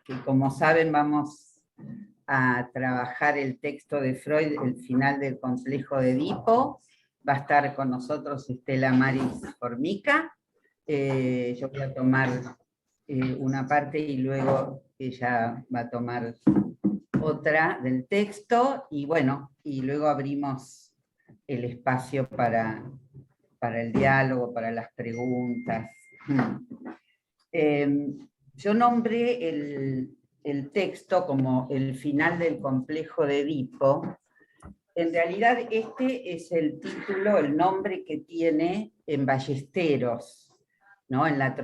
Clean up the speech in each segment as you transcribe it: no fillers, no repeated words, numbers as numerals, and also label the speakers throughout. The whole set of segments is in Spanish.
Speaker 1: que como saben vamos a trabajar el texto de Freud, el final del complejo de Edipo. Va a estar con nosotros Estela Maris Formica. Yo voy a tomar una parte y luego ella va a tomar otra del texto, y bueno, y luego abrimos el espacio para el diálogo, para las preguntas. Yo nombré el texto como el final del complejo de Edipo. En realidad este es el título, el nombre que tiene en Ballesteros, ¿no? en la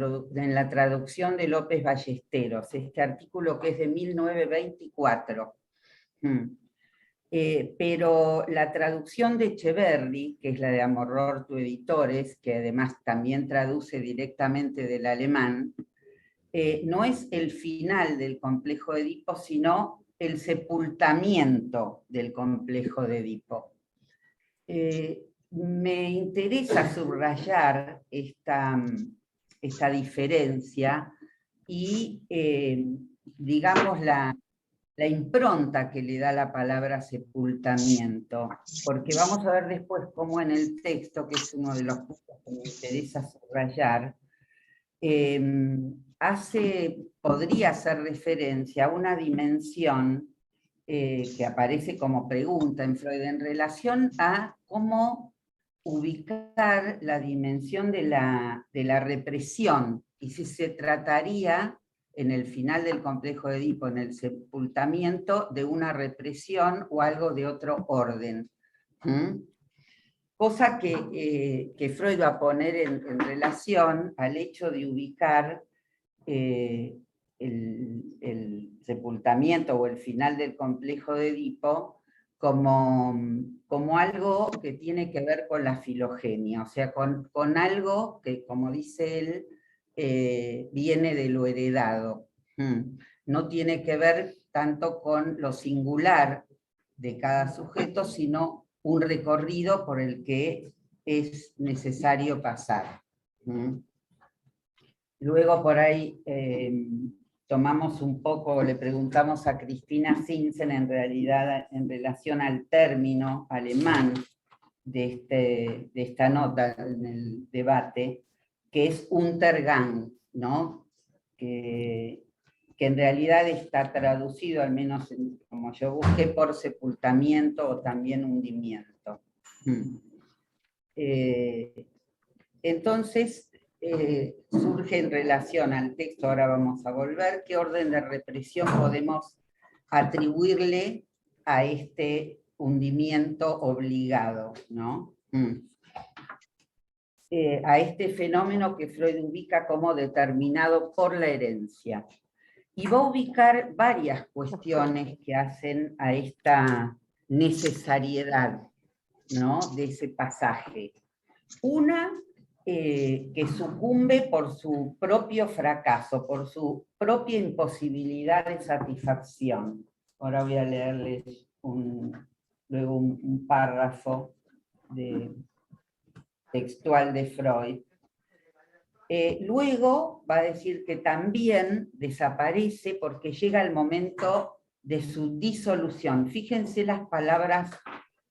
Speaker 1: traducción de López Ballesteros, este artículo que es de 1924. Pero la traducción de Echeverri, que es la de Amorortu Editores, que además también traduce directamente del alemán, no es el final del complejo de Edipo, sino el sepultamiento del complejo de Edipo. Me interesa subrayar esta diferencia y, digamos, la impronta que le da la palabra sepultamiento, porque vamos a ver después cómo en el texto, que es uno de los puntos que me interesa subrayar, podría hacer referencia a una dimensión que aparece como pregunta en Freud en relación a cómo ubicar la dimensión de la represión, y si se trataría en el final del complejo de Edipo, en el sepultamiento, de una represión o algo de otro orden. Cosa que Freud va a poner en relación al hecho de ubicar el sepultamiento o el final del complejo de Edipo como algo que tiene que ver con la filogenia, o sea, con algo que, como dice él, viene de lo heredado. No tiene que ver tanto con lo singular de cada sujeto, sino un recorrido por el que es necesario pasar. Luego por ahí tomamos un poco, le preguntamos a Cristina Sinsen en realidad en relación al término alemán de esta nota en el debate, que es Untergang, ¿no? que en realidad está traducido, al menos como yo busqué, por sepultamiento o también hundimiento. Entonces, surge en relación al texto, ahora vamos a volver, qué orden de represión podemos atribuirle a este hundimiento obligado, ¿no? A este fenómeno que Freud ubica como determinado por la herencia. Y va a ubicar varias cuestiones que hacen a esta necesariedad, ¿no? de ese pasaje. Una, que sucumbe por su propio fracaso, por su propia imposibilidad de satisfacción. Ahora voy a leerles luego un párrafo textual de Freud. Luego va a decir que también desaparece porque llega el momento de su disolución. Fíjense las palabras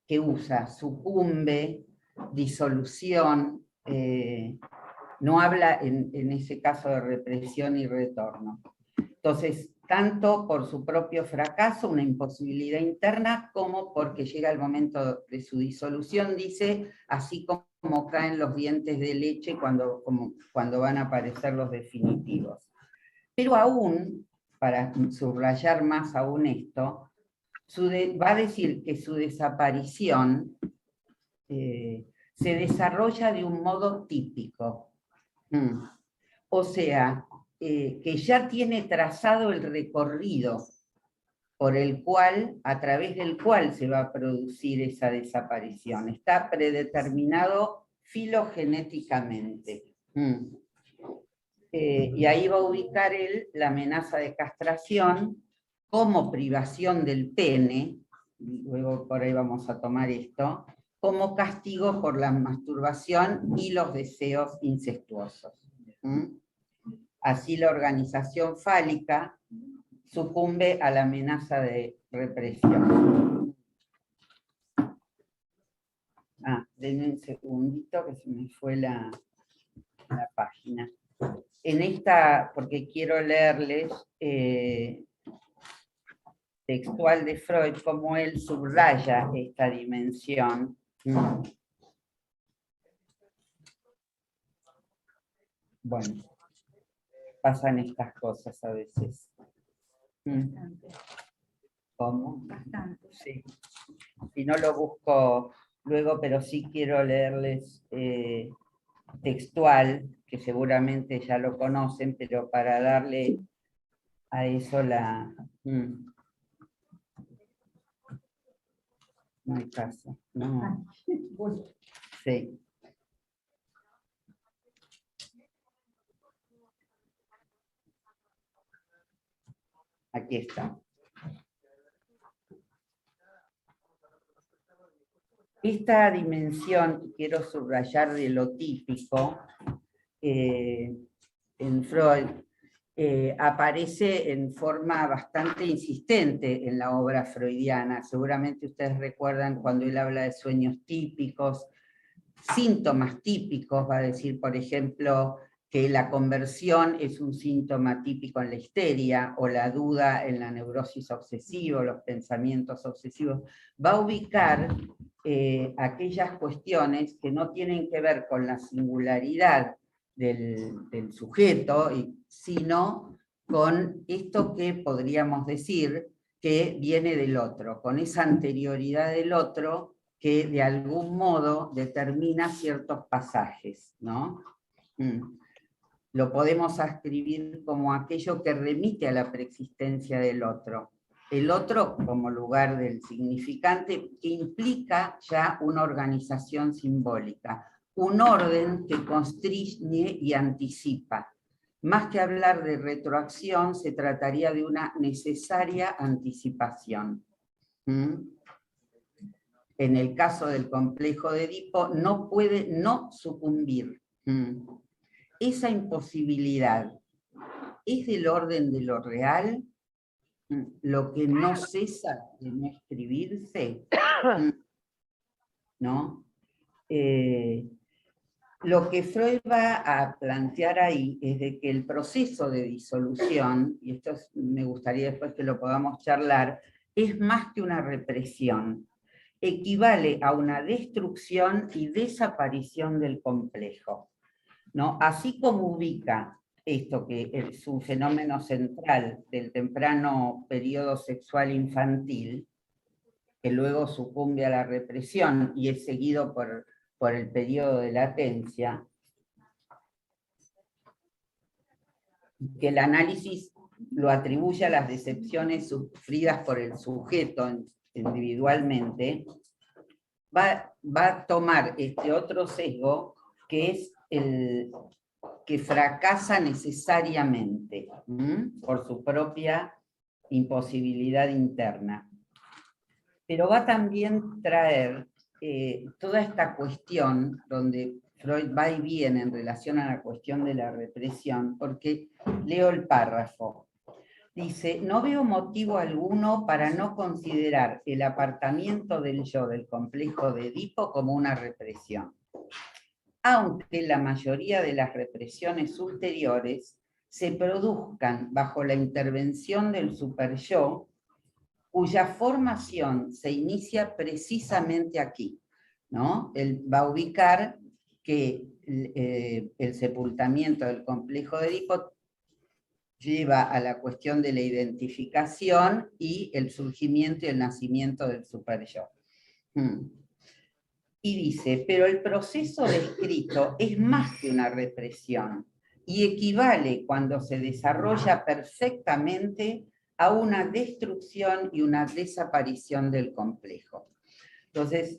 Speaker 1: que usa: sucumbe, disolución, no habla en ese caso de represión y retorno. Entonces, tanto por su propio fracaso, una imposibilidad interna, como porque llega el momento de su disolución, dice, así como caen los dientes de leche cuando van a aparecer los definitivos. Pero aún, para subrayar más aún esto, va a decir que su desaparición se desarrolla de un modo típico. O sea, que ya tiene trazado el recorrido a través del cual se va a producir esa desaparición. Está predeterminado filogenéticamente. Y ahí va a ubicar él la amenaza de castración como privación del pene, luego por ahí vamos a tomar esto, como castigo por la masturbación y los deseos incestuosos. Así la organización fálica sucumbe a la amenaza de represión. Denme un segundito que se me fue la página. En esta, porque quiero leerles textual de Freud, cómo él subraya esta dimensión. Bueno, pasan estas cosas a veces. ¿Cómo?
Speaker 2: Bastante.
Speaker 1: Sí. Si no lo busco luego, pero sí quiero leerles textual, que seguramente ya lo conocen, pero para darle a eso la... No hay caso. No. Sí. Aquí está. Esta dimensión, quiero subrayar de lo típico, en Freud, aparece en forma bastante insistente en la obra freudiana. Seguramente ustedes recuerdan cuando él habla de sueños típicos, síntomas típicos, va a decir, por ejemplo, que la conversión es un síntoma típico en la histeria, o la duda en la neurosis obsesiva, los pensamientos obsesivos. Va a ubicar aquellas cuestiones que no tienen que ver con la singularidad del sujeto, sino con esto que podríamos decir que viene del otro, con esa anterioridad del otro que de algún modo determina ciertos pasajes, ¿no? Lo podemos ascribir como aquello que remite a la preexistencia del otro. El otro como lugar del significante que implica ya una organización simbólica, un orden que constriñe y anticipa. Más que hablar de retroacción, se trataría de una necesaria anticipación. En el caso del complejo de Edipo, no puede no sucumbir. Esa imposibilidad es del orden de lo real, lo que no cesa de no escribirse, ¿no? Lo que Freud va a plantear ahí es de que el proceso de disolución, y esto me gustaría después que lo podamos charlar, es más que una represión, equivale a una destrucción y desaparición del complejo, ¿no? Así como ubica esto, que es un fenómeno central del temprano periodo sexual infantil, que luego sucumbe a la represión y es seguido por el periodo de latencia, que el análisis lo atribuye a las decepciones sufridas por el sujeto individualmente, va a tomar este otro sesgo, que es el que fracasa necesariamente por su propia imposibilidad interna. Pero va también a traer toda esta cuestión, donde Freud va y viene en relación a la cuestión de la represión, porque leo el párrafo. Dice, no veo motivo alguno para no considerar el apartamiento del yo del complejo de Edipo como una represión, aunque la mayoría de las represiones ulteriores se produzcan bajo la intervención del superyo, cuya formación se inicia precisamente aquí, ¿no? Él va a ubicar que el sepultamiento del complejo de Edipo lleva a la cuestión de la identificación y el surgimiento y el nacimiento del superyo. Y dice, pero el proceso descrito es más que una represión y equivale cuando se desarrolla perfectamente a una destrucción y una desaparición del complejo. Entonces,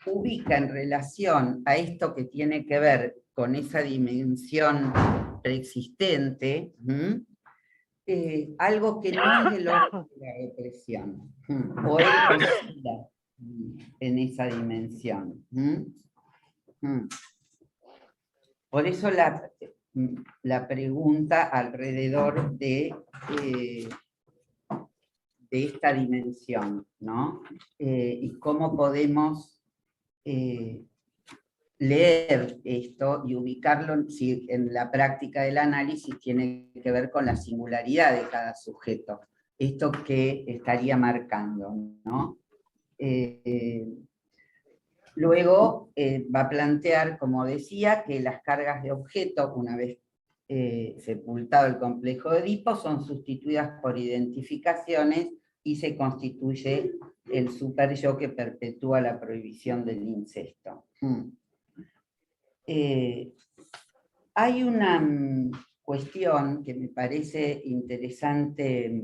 Speaker 1: ubica en relación a esto que tiene que ver con esa dimensión preexistente, algo que no es del orden de la represión, o él oscila en esa dimensión. Por eso la pregunta alrededor de esta dimensión, ¿no? Y cómo podemos leer esto y ubicarlo, si en la práctica del análisis tiene que ver con la singularidad de cada sujeto, esto que estaría marcando, ¿no? Luego va a plantear, como decía, que las cargas de objeto, una vez sepultado el complejo de Edipo, son sustituidas por identificaciones y se constituye el superyo que perpetúa la prohibición del incesto. Hay una cuestión que me parece interesante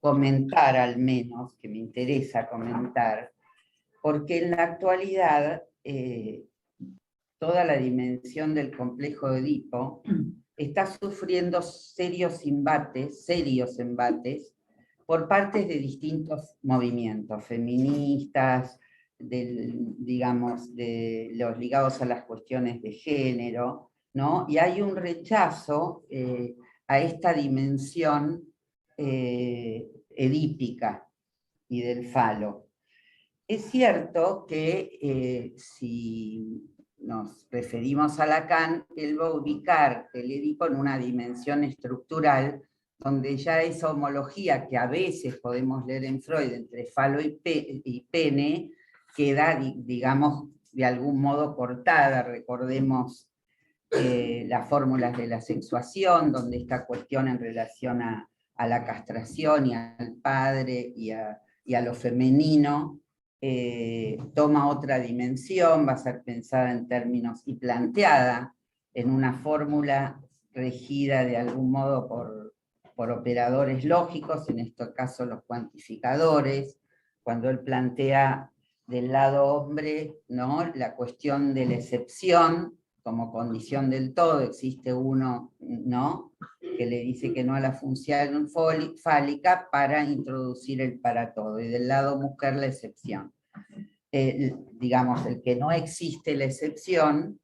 Speaker 1: comentar, al menos, que me interesa comentar, porque en la actualidad toda la dimensión del complejo de Edipo está sufriendo serios embates por parte de distintos movimientos feministas, digamos, de los ligados a las cuestiones de género, ¿no? Y hay un rechazo a esta dimensión edípica y del falo. Es cierto que si nos referimos a Lacan, él va a ubicar el Edipo en una dimensión estructural, donde ya esa homología que a veces podemos leer en Freud entre falo y pene, queda, digamos, de algún modo cortada. Recordemos las fórmulas de la sexuación, donde esta cuestión en relación a la castración y al padre y a lo femenino, toma otra dimensión, va a ser pensada en términos y planteada en una fórmula regida de algún modo por operadores lógicos, en este caso los cuantificadores, cuando él plantea del lado hombre, ¿no?, la cuestión de la excepción como condición del todo. Existe uno, ¿no?, que le dice que no a la función fálica para introducir el para todo, y del lado mujer la excepción. Digamos, el que no existe la excepción,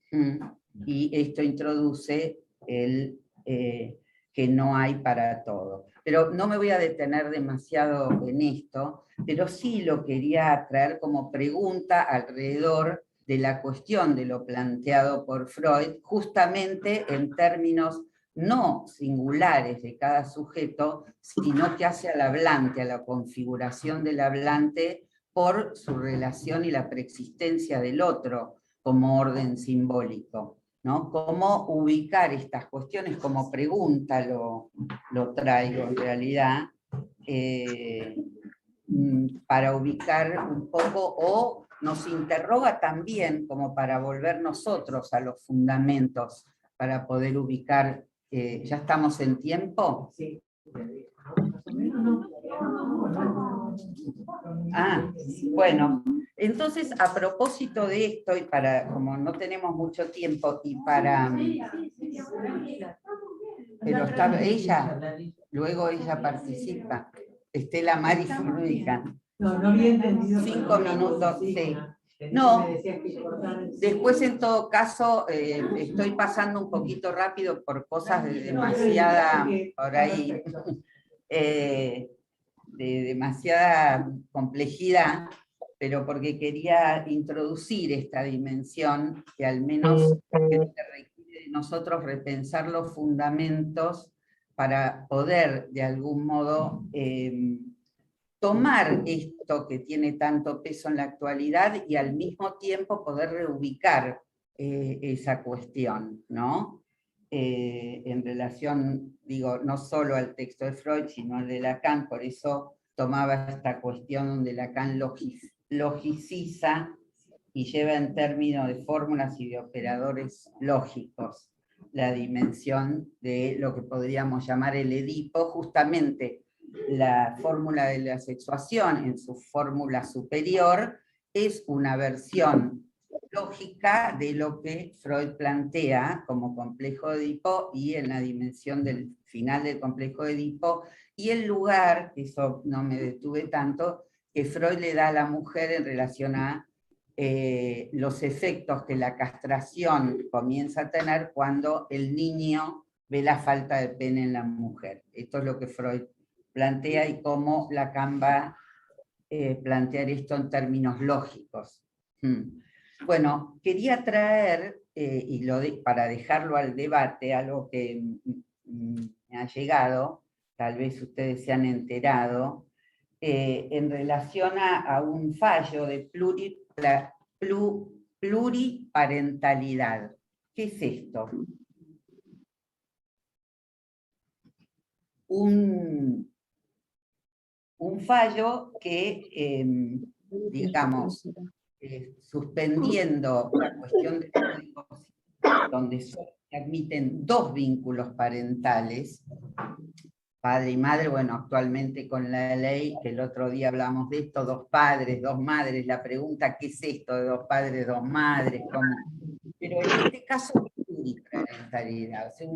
Speaker 1: y esto introduce el que no hay para todo. Pero no me voy a detener demasiado en esto, pero sí lo quería traer como pregunta alrededor de la cuestión de lo planteado por Freud, justamente en términos no singulares de cada sujeto, sino que hace al hablante, a la configuración del hablante por su relación y la preexistencia del otro como orden simbólico, ¿no? Cómo ubicar estas cuestiones, como pregunta lo traigo en realidad, para ubicar un poco, o nos interroga también como para volver nosotros a los fundamentos, para poder ubicar. ¿Ya estamos en tiempo? Sí. Ah, bueno, entonces a propósito de esto, y para, como no tenemos mucho tiempo, y para... Pero está ella, luego ella participa. Estela Mari Fruica.
Speaker 2: No había entendido.
Speaker 1: 5 minutos, sí. No, después en todo caso estoy pasando un poquito rápido por cosas de demasiada, por ahí, de demasiada complejidad, pero porque quería introducir esta dimensión que al menos requiere de nosotros repensar los fundamentos para poder de algún modo tomar esto que tiene tanto peso en la actualidad y al mismo tiempo poder reubicar esa cuestión, ¿no? En relación, digo, no solo al texto de Freud, sino al de Lacan. Por eso tomaba esta cuestión donde Lacan logiciza y lleva en términos de fórmulas y de operadores lógicos la dimensión de lo que podríamos llamar el Edipo, justamente la fórmula de la sexuación en su fórmula superior es una versión lógica de lo que Freud plantea como complejo de Edipo, y en la dimensión del final del complejo de Edipo, y el lugar, eso no me detuve tanto, que Freud le da a la mujer en relación a los efectos que la castración comienza a tener cuando el niño ve la falta de pene en la mujer. Esto es lo que Freud plantea y cómo Lacan va a plantear esto en términos lógicos. Bueno, quería traer, para dejarlo al debate, algo que me ha llegado, tal vez ustedes se han enterado, en relación a un fallo de pluriparentalidad. ¿Qué es esto? Un fallo que, digamos, suspendiendo la cuestión de códigos donde solo se admiten 2 vínculos parentales, padre y madre, bueno, actualmente con la ley, que el otro día hablamos de esto, 2 padres, 2 madres, la pregunta, ¿qué es esto de 2 padres, 2 madres? ¿Cómo? Pero en este caso, pluriparentalidad, o sea,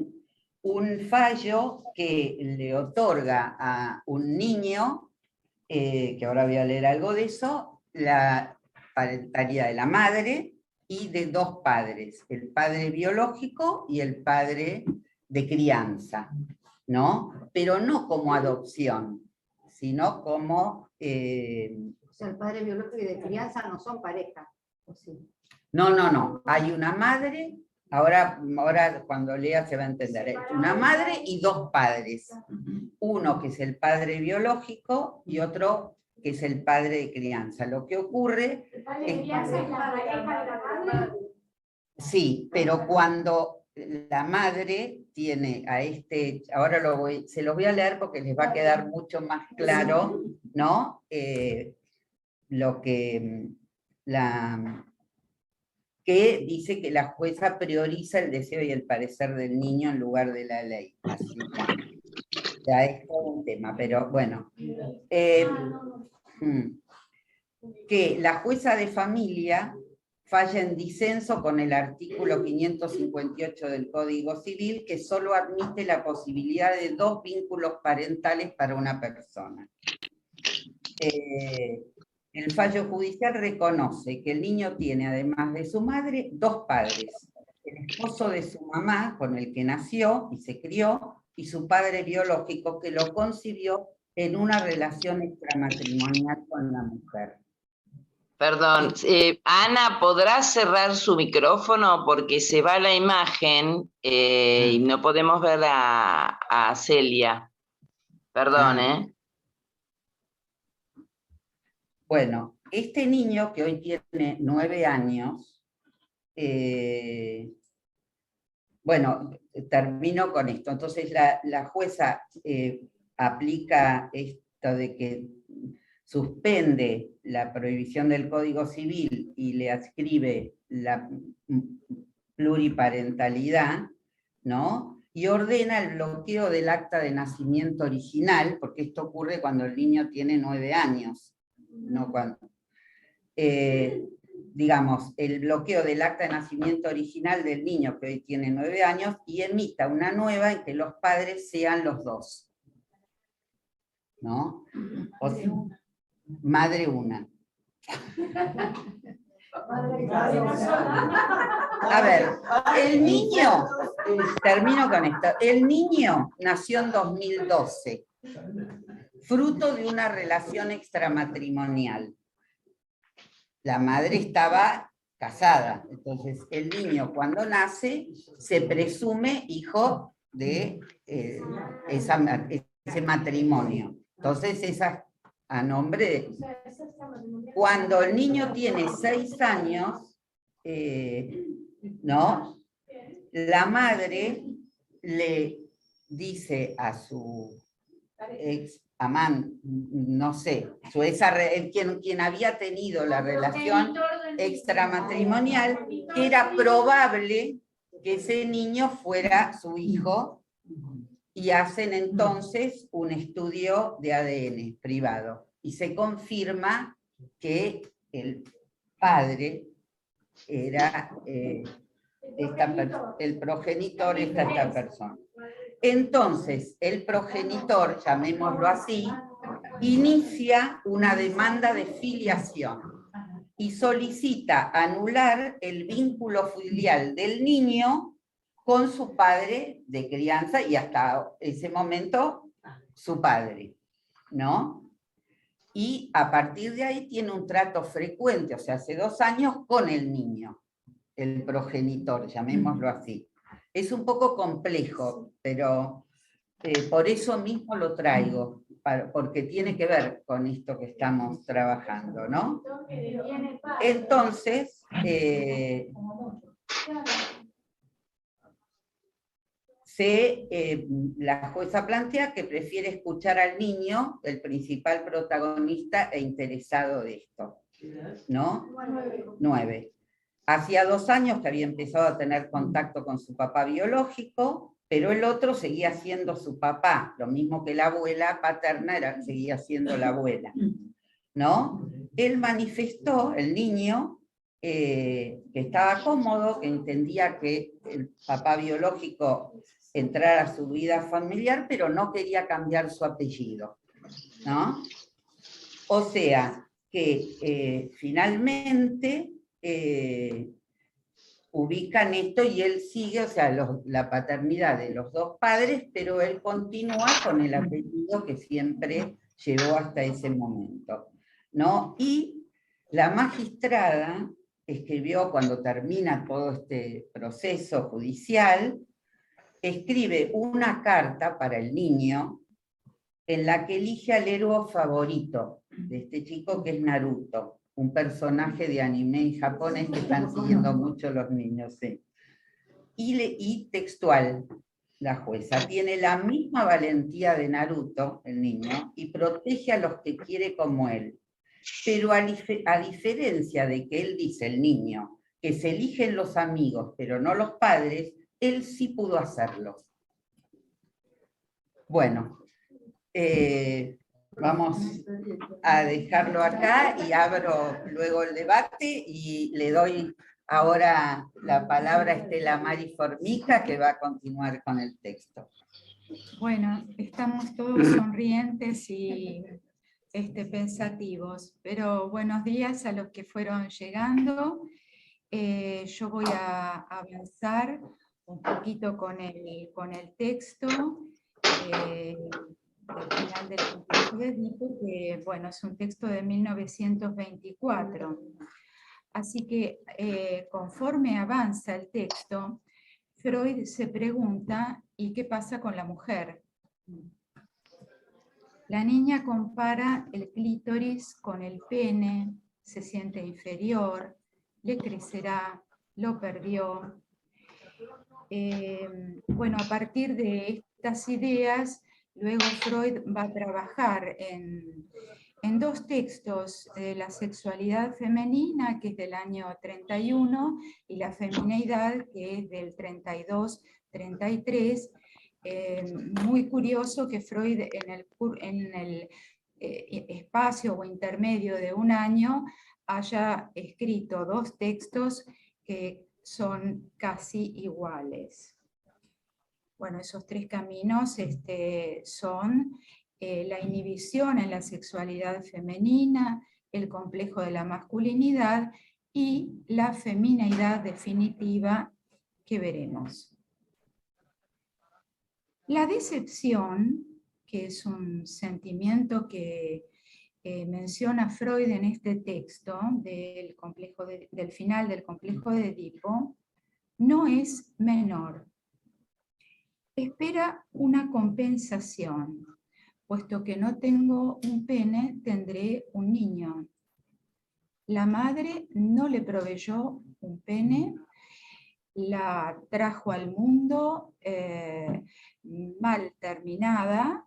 Speaker 1: un fallo que le otorga a un niño, que ahora voy a leer algo de eso, la parentalidad de la madre y de 2 padres, el padre biológico y el padre de crianza, ¿no? Pero no como adopción, sino como...
Speaker 2: o sea, el padre biológico y de crianza no son pareja, ¿o sí?
Speaker 1: No, hay una madre, ahora cuando lea se va a entender, una madre y 2 padres, uno que es el padre biológico y otro que es el padre de crianza. Lo que ocurre
Speaker 3: ¿El padre de crianza es la pareja de la madre?
Speaker 1: Sí, pero cuando la madre tiene a este, ahora se los voy a leer porque les va a quedar mucho más claro, ¿no? Lo que que dice que la jueza prioriza el deseo y el parecer del niño en lugar de la ley. Así ya es todo un tema, pero bueno. Que la jueza de familia falla en disenso con el artículo 558 del Código Civil, que solo admite la posibilidad de 2 vínculos parentales para una persona. El fallo judicial reconoce que el niño tiene, además de su madre, 2 padres, el esposo de su mamá, con el que nació y se crió, y su padre biológico, que lo concibió en una relación extramatrimonial con la mujer.
Speaker 4: Perdón, Ana, ¿podrás cerrar su micrófono? Porque se va la imagen y no podemos ver a Celia. Perdón,
Speaker 1: Bueno, este niño que hoy tiene 9 años, bueno, termino con esto. Entonces la jueza aplica esto de que suspende la prohibición del Código Civil y le adscribe la pluriparentalidad, ¿no? Y ordena el bloqueo del acta de nacimiento original, porque esto ocurre cuando el niño tiene 9 años, no cuando... digamos, el bloqueo del acta de nacimiento original del niño que hoy tiene 9 años y emita una nueva en que los padres sean los 2. ¿No? O sea, madre una. A ver, el niño, termino con esto, el niño nació en 2012, fruto de una relación extramatrimonial. La madre estaba casada, entonces el niño cuando nace se presume hijo de ese matrimonio. Entonces esa a nombre de... Cuando el niño tiene 6 años, ¿no? La madre le dice a su ex amante, no sé, quien había tenido la relación extramatrimonial, que era probable que ese niño fuera su hijo, y hacen entonces un estudio de ADN privado, y se confirma que el padre era el progenitor, esta persona. Entonces, el progenitor, llamémoslo así, inicia una demanda de filiación. y solicita anular el vínculo filial del niño con su padre de crianza y hasta ese momento su padre, ¿no? Y a partir de ahí tiene un trato frecuente, o sea, hace 2 años con el niño, el progenitor, llamémoslo así. Es un poco complejo, pero por eso mismo lo traigo, porque tiene que ver con esto que estamos trabajando, ¿no? Entonces, la jueza plantea que prefiere escuchar al niño, el principal protagonista e interesado de esto, ¿no? 9. Hacía 2 años que había empezado a tener contacto con su papá biológico, pero el otro seguía siendo su papá, lo mismo que la abuela paterna seguía siendo la abuela, ¿no? Él manifestó, el niño, que estaba cómodo, que entendía que el papá biológico entrara a su vida familiar, pero no quería cambiar su apellido, ¿no? O sea, que finalmente ubican esto y él sigue, o sea, la paternidad de los 2 padres, pero él continúa con el apellido que siempre llevó hasta ese momento, ¿no? Y la magistrada escribió, cuando termina todo este proceso judicial, escribe una carta para el niño en la que elige al héroe favorito de este chico, que es Naruto, un personaje de anime japonés que están siguiendo mucho los niños. ¿Sí? Y textual, la jueza tiene la misma valentía de Naruto, el niño, y protege a los que quiere como él. Pero a diferencia de que él dice, el niño, que se eligen los amigos, pero no los padres, él sí pudo hacerlo. Bueno, vamos a dejarlo acá y abro luego el debate y le doy ahora la palabra a Estela Mari Formica, que va a continuar con el texto.
Speaker 5: Bueno, estamos todos sonrientes y pensativos, pero buenos días a los que fueron llegando. Yo voy a avanzar un poquito con el texto del final del complejo de Edipo, que bueno, es un texto de 1924. Así que conforme avanza el texto, Freud se pregunta, ¿y qué pasa con la mujer? La niña compara el clítoris con el pene, se siente inferior, le crecerá, lo perdió. Bueno, a partir de estas ideas, luego Freud va a trabajar en 2 textos, la sexualidad femenina, que es del año 31, y la femineidad, que es del 32-33. Muy curioso que Freud en el espacio o intermedio de 1 año haya escrito 2 textos que son casi iguales. Bueno, esos 3 caminos son la inhibición en la sexualidad femenina, el complejo de la masculinidad y la femineidad definitiva que veremos. La decepción, que es un sentimiento que menciona Freud en este texto del final del complejo de Edipo, no es menor. Espera una compensación, puesto que no tengo un pene, tendré un niño. La madre no le proveyó un pene, la trajo al mundo mal terminada,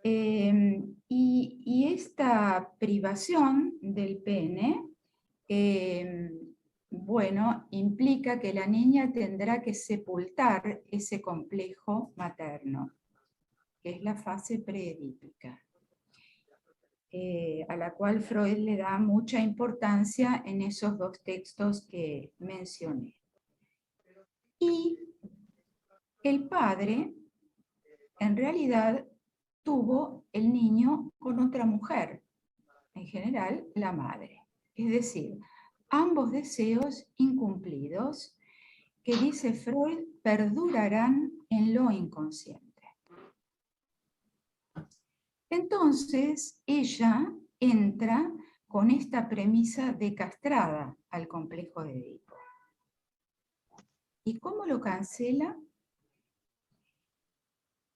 Speaker 5: y esta privación del pene, bueno, implica que la niña tendrá que sepultar ese complejo materno, que es la fase preedípica, a la cual Freud le da mucha importancia en esos 2 textos que mencioné. Y el padre, en realidad, tuvo el niño con otra mujer, en general la madre. es decir, ambos deseos incumplidos, que dice Freud, perdurarán en lo inconsciente. Entonces, ella entra con esta premisa decastrada al complejo de Edipo. ¿Y cómo lo cancela?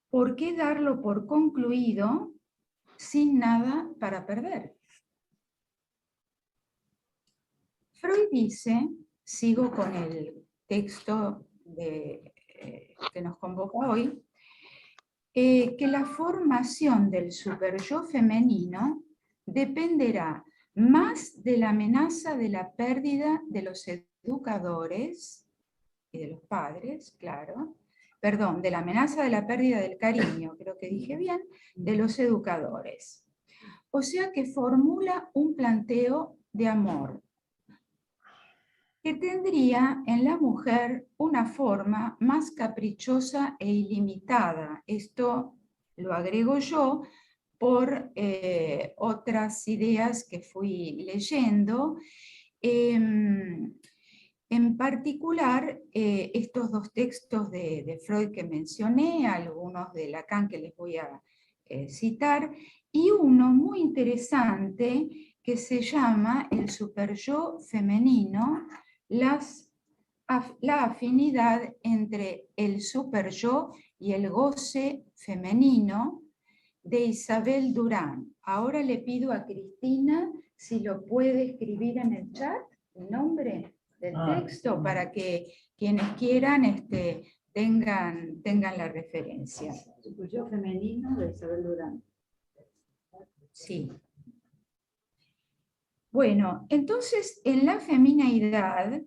Speaker 5: ¿Por qué darlo por concluido sin nada para perder? Freud dice, sigo con el texto que nos convoca hoy, que la formación del superyo femenino dependerá más de la amenaza de la pérdida de los educadores y de los padres, claro, perdón, de la amenaza de la pérdida del cariño, creo que dije bien, de los educadores. O sea que formula un planteo de amor que tendría en la mujer una forma más caprichosa e ilimitada. Esto lo agrego yo por otras ideas que fui leyendo. En particular, estos dos textos de Freud que mencioné, algunos de Lacan que les voy a citar, y uno muy interesante que se llama El superyo femenino, la afinidad entre el superyo y el goce femenino, de Isabel Durán. Ahora le pido a Cristina si lo puede escribir en el chat, el nombre del texto, para que quienes quieran tengan la referencia.
Speaker 2: Superyo femenino de Isabel Durán.
Speaker 5: Sí. Bueno, entonces en la femineidad,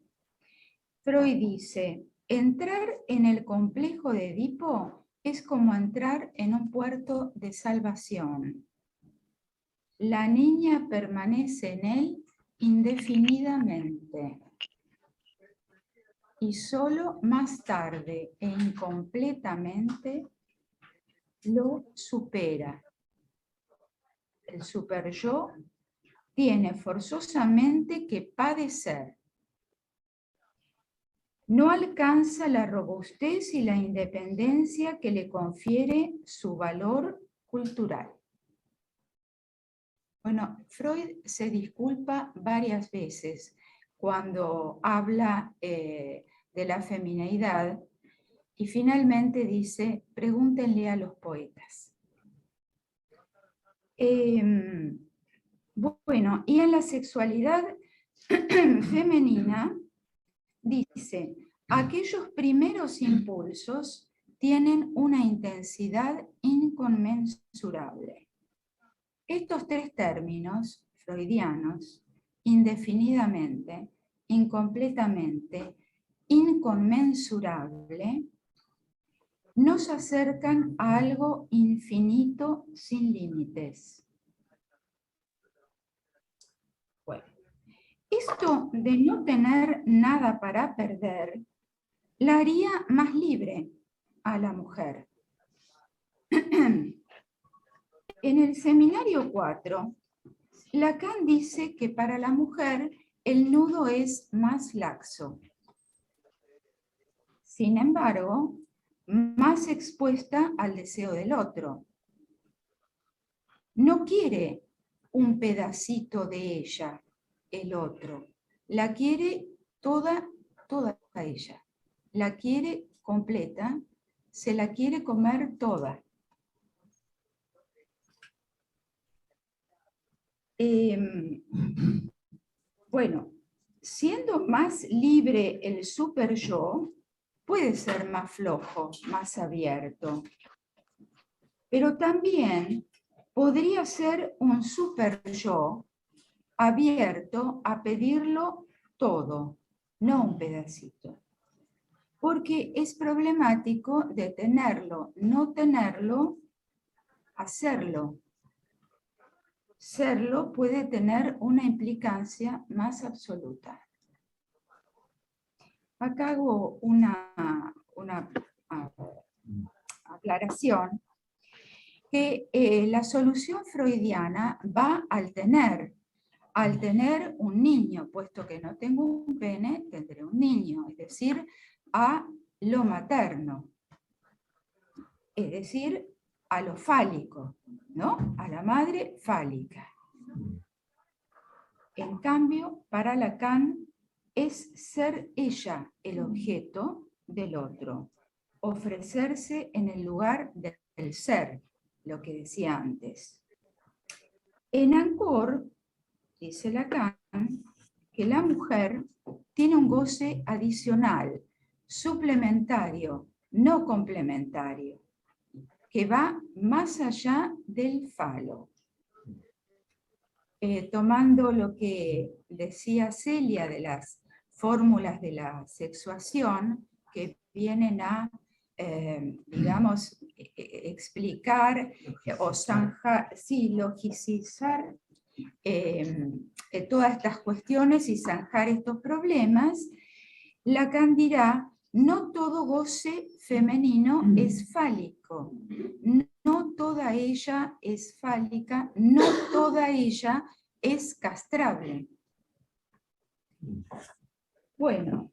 Speaker 5: Freud dice, entrar en el complejo de Edipo es como entrar en un puerto de salvación. La niña permanece en él indefinidamente y solo más tarde e incompletamente lo supera. El superyo tiene forzosamente que padecer. No alcanza la robustez y la independencia que le confiere su valor cultural. Bueno, Freud se disculpa varias veces cuando habla de la femineidad y finalmente dice, pregúntenle a los poetas. Bueno, y en la sexualidad femenina dice, aquellos primeros impulsos tienen una intensidad inconmensurable. Estos tres términos freudianos, indefinidamente, incompletamente, inconmensurable, nos acercan a algo infinito sin límites. Bueno, esto de no tener nada para perder, la haría más libre a la mujer. En el seminario 4, Lacan dice que para la mujer el nudo es más laxo. Sin embargo, más expuesta al deseo del otro. No quiere un pedacito de ella, el otro. La quiere toda a ella. La quiere completa, se la quiere comer toda. Bueno, siendo más libre el superyo, puede ser más flojo, más abierto. Pero también podría ser un superyo abierto a pedirlo todo, no un pedacito. Porque es problemático de tenerlo, no tenerlo, hacerlo. Serlo puede tener una implicancia más absoluta. Acá hago una aclaración, que la solución freudiana va al tener, al tener un niño, puesto que no tengo un pene, tendré un niño, es decir, a lo materno, es decir, a lo fálico, ¿no? A la madre fálica. En cambio, para Lacan es ser ella el objeto del otro, ofrecerse en el lugar del ser, lo que decía antes. En Ancor, dice Lacan, que la mujer tiene un goce adicional, suplementario, no complementario, que va más allá del falo. Tomando lo que decía Celia de las fórmulas de la sexuación, que vienen a, digamos, explicar o zanjar, sí, logicizar todas estas cuestiones y zanjar estos problemas, Lacan dirá: no todo goce femenino es fálico, no toda ella es fálica, no toda ella es castrable. Bueno,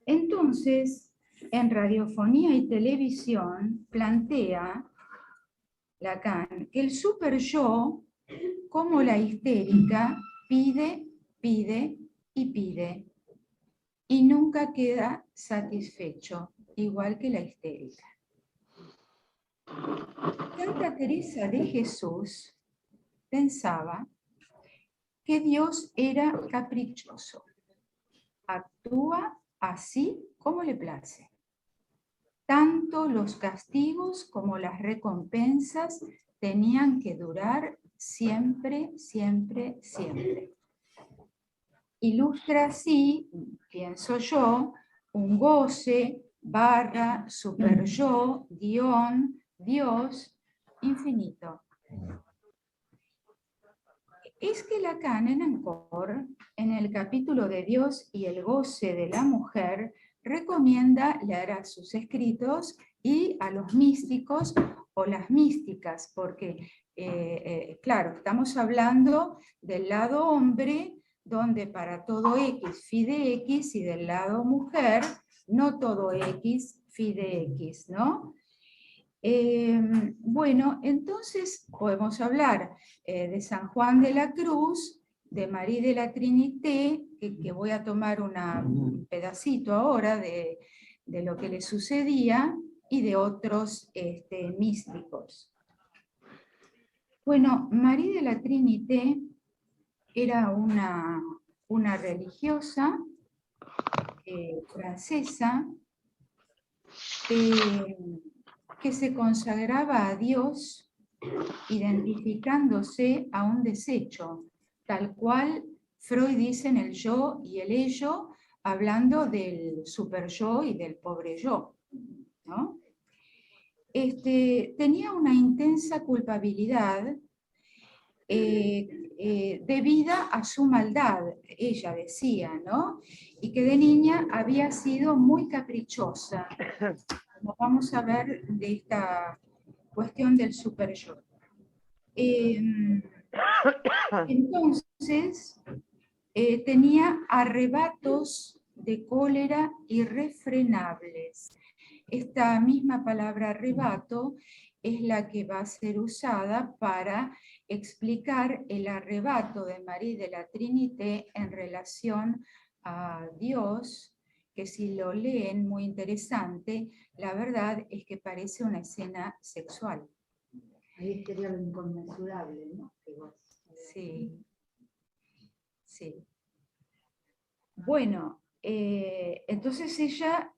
Speaker 5: entonces, en radiofonía y televisión plantea Lacan que el superyo, como la histérica, pide, pide y pide, y nunca queda satisfecho, igual que la histérica. Santa Teresa de Jesús pensaba que Dios era caprichoso, actúa así como le place. Tanto los castigos como las recompensas tenían que durar siempre, siempre, siempre. Ilustra así, pienso yo, un goce, barra, superyo, guión, Dios, infinito. Es que Lacan en Ancor, en el capítulo de Dios y el goce de la mujer, recomienda leer a sus escritos y a los místicos o las místicas, porque, claro, estamos hablando del lado hombre, donde para todo X fide X, y del lado mujer, no todo X fide X, ¿no? Bueno, entonces podemos hablar de San Juan de la Cruz, de María de la Trinité, que voy a tomar un pedacito ahora de lo que le sucedía, y de otros místicos. Bueno, María de la Trinité era una religiosa francesa que se consagraba a Dios identificándose a un desecho, tal cual Freud dice en el yo y el ello, hablando del superyo y del pobre yo, ¿no? Tenía una intensa culpabilidad debida a su maldad, ella decía, ¿no? Y que de niña había sido muy caprichosa, como vamos a ver de esta cuestión del superyo. Entonces, tenía arrebatos de cólera irrefrenables. Esta misma palabra arrebato es la que va a ser usada para explicar el arrebato de María de la Trinité en relación a Dios, que si lo leen, muy interesante, la verdad es que parece una escena sexual.
Speaker 2: Ahí sería lo inconmensurable, ¿no?
Speaker 5: Sí. Sí. Bueno, entonces ella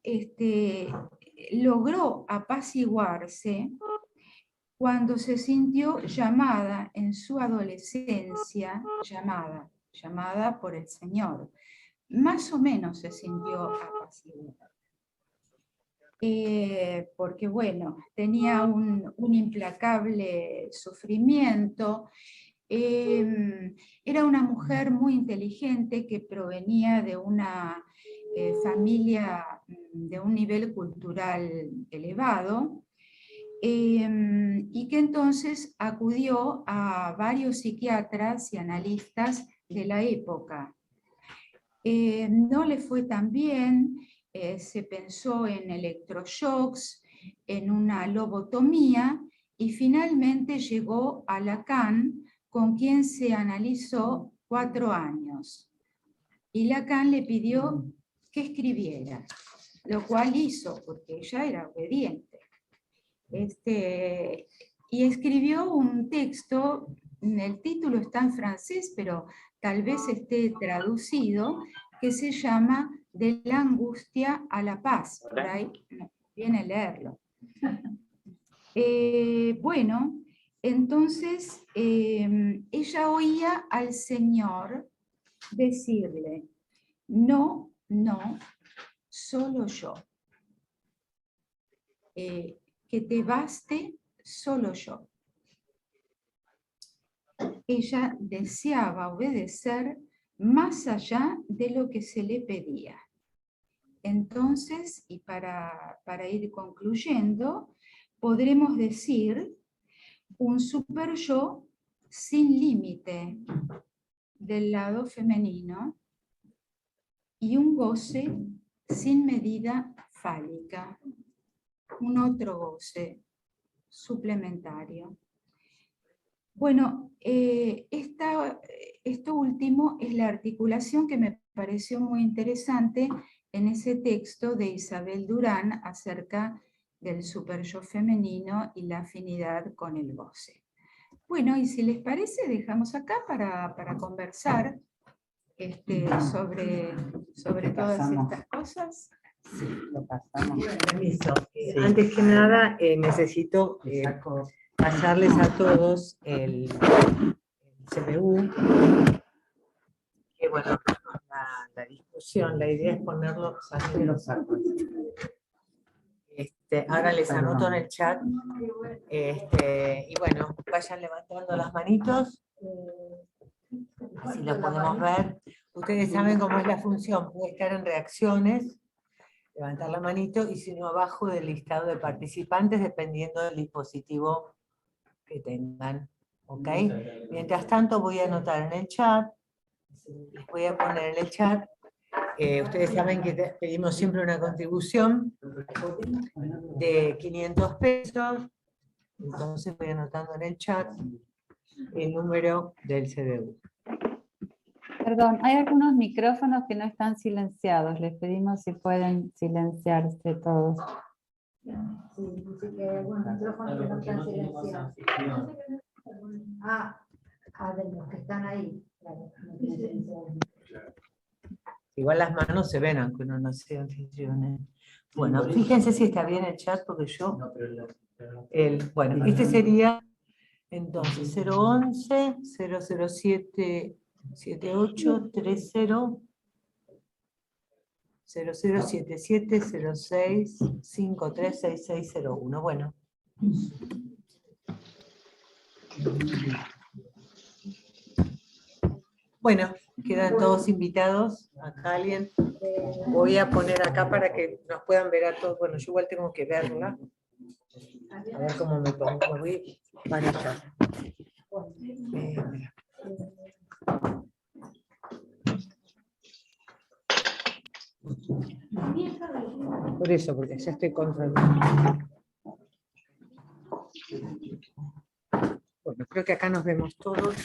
Speaker 5: logró apaciguarse cuando se sintió llamada en su adolescencia, llamada por el Señor. Más o menos se sintió apaciguada. Porque bueno, tenía un implacable sufrimiento. Era una mujer muy inteligente que provenía de una familia de un nivel cultural elevado, y que entonces acudió a varios psiquiatras y analistas de la época. No le fue tan bien, se pensó en electroshocks, en una lobotomía, y finalmente llegó a Lacan, con quien se analizó 4 años. Y Lacan le pidió que escribiera, lo cual hizo, porque ella era obediente. Y escribió un texto, el título está en francés, pero tal vez esté traducido, que se llama De la angustia a la paz. Por ahí viene leerlo. Bueno, entonces ella oía al Señor decirle, no, no, solo yo. Que te baste solo yo. Ella deseaba obedecer más allá de lo que se le pedía. Entonces, y para ir concluyendo, podremos decir un super yo sin límite del lado femenino y un goce sin medida fálica, un otro goce suplementario. Bueno, esto último es la articulación que me pareció muy interesante en ese texto de Isabel Durán acerca del superyo femenino y la afinidad con el goce. Bueno, y si les parece, dejamos acá para conversar sobre todas estas cosas.
Speaker 1: Sí, lo pasamos.
Speaker 6: Permiso.
Speaker 1: Sí.
Speaker 6: Antes que nada, necesito pasarles a todos el CBU, que bueno, la discusión, la idea es ponerlo, ahora les anoto en el chat, y bueno, vayan levantando las manitos, así lo podemos ver. Ustedes saben cómo es la función, puede estar en reacciones, levantar la manito, y si no, abajo del listado de participantes, dependiendo del dispositivo que tengan. ¿Ok? Mientras tanto, voy a anotar en el chat, les voy a poner en el chat. Ustedes saben que pedimos siempre una contribución de 500 pesos, entonces voy anotando en el chat el número del CBU.
Speaker 7: Perdón, hay algunos micrófonos que no están silenciados. Les pedimos si pueden silenciarse todos.
Speaker 2: Sí, dice que hay algunos micrófonos que no están silenciados. De los que están ahí. Claro, no están silenciados.
Speaker 6: Igual las manos se ven, aunque uno no sea anfitrión. Bueno, fíjense si está bien el chat, porque yo... bueno, este sería entonces 011 007 7830 0077 06 536601. Bueno. Bueno, quedan todos invitados. Acá alguien. Voy a poner acá para que nos puedan ver a todos. Bueno, yo igual tengo que verla. A ver cómo me pongo. Me voy para allá. Por eso, porque ya estoy controlando. Bueno, creo que acá nos vemos todos.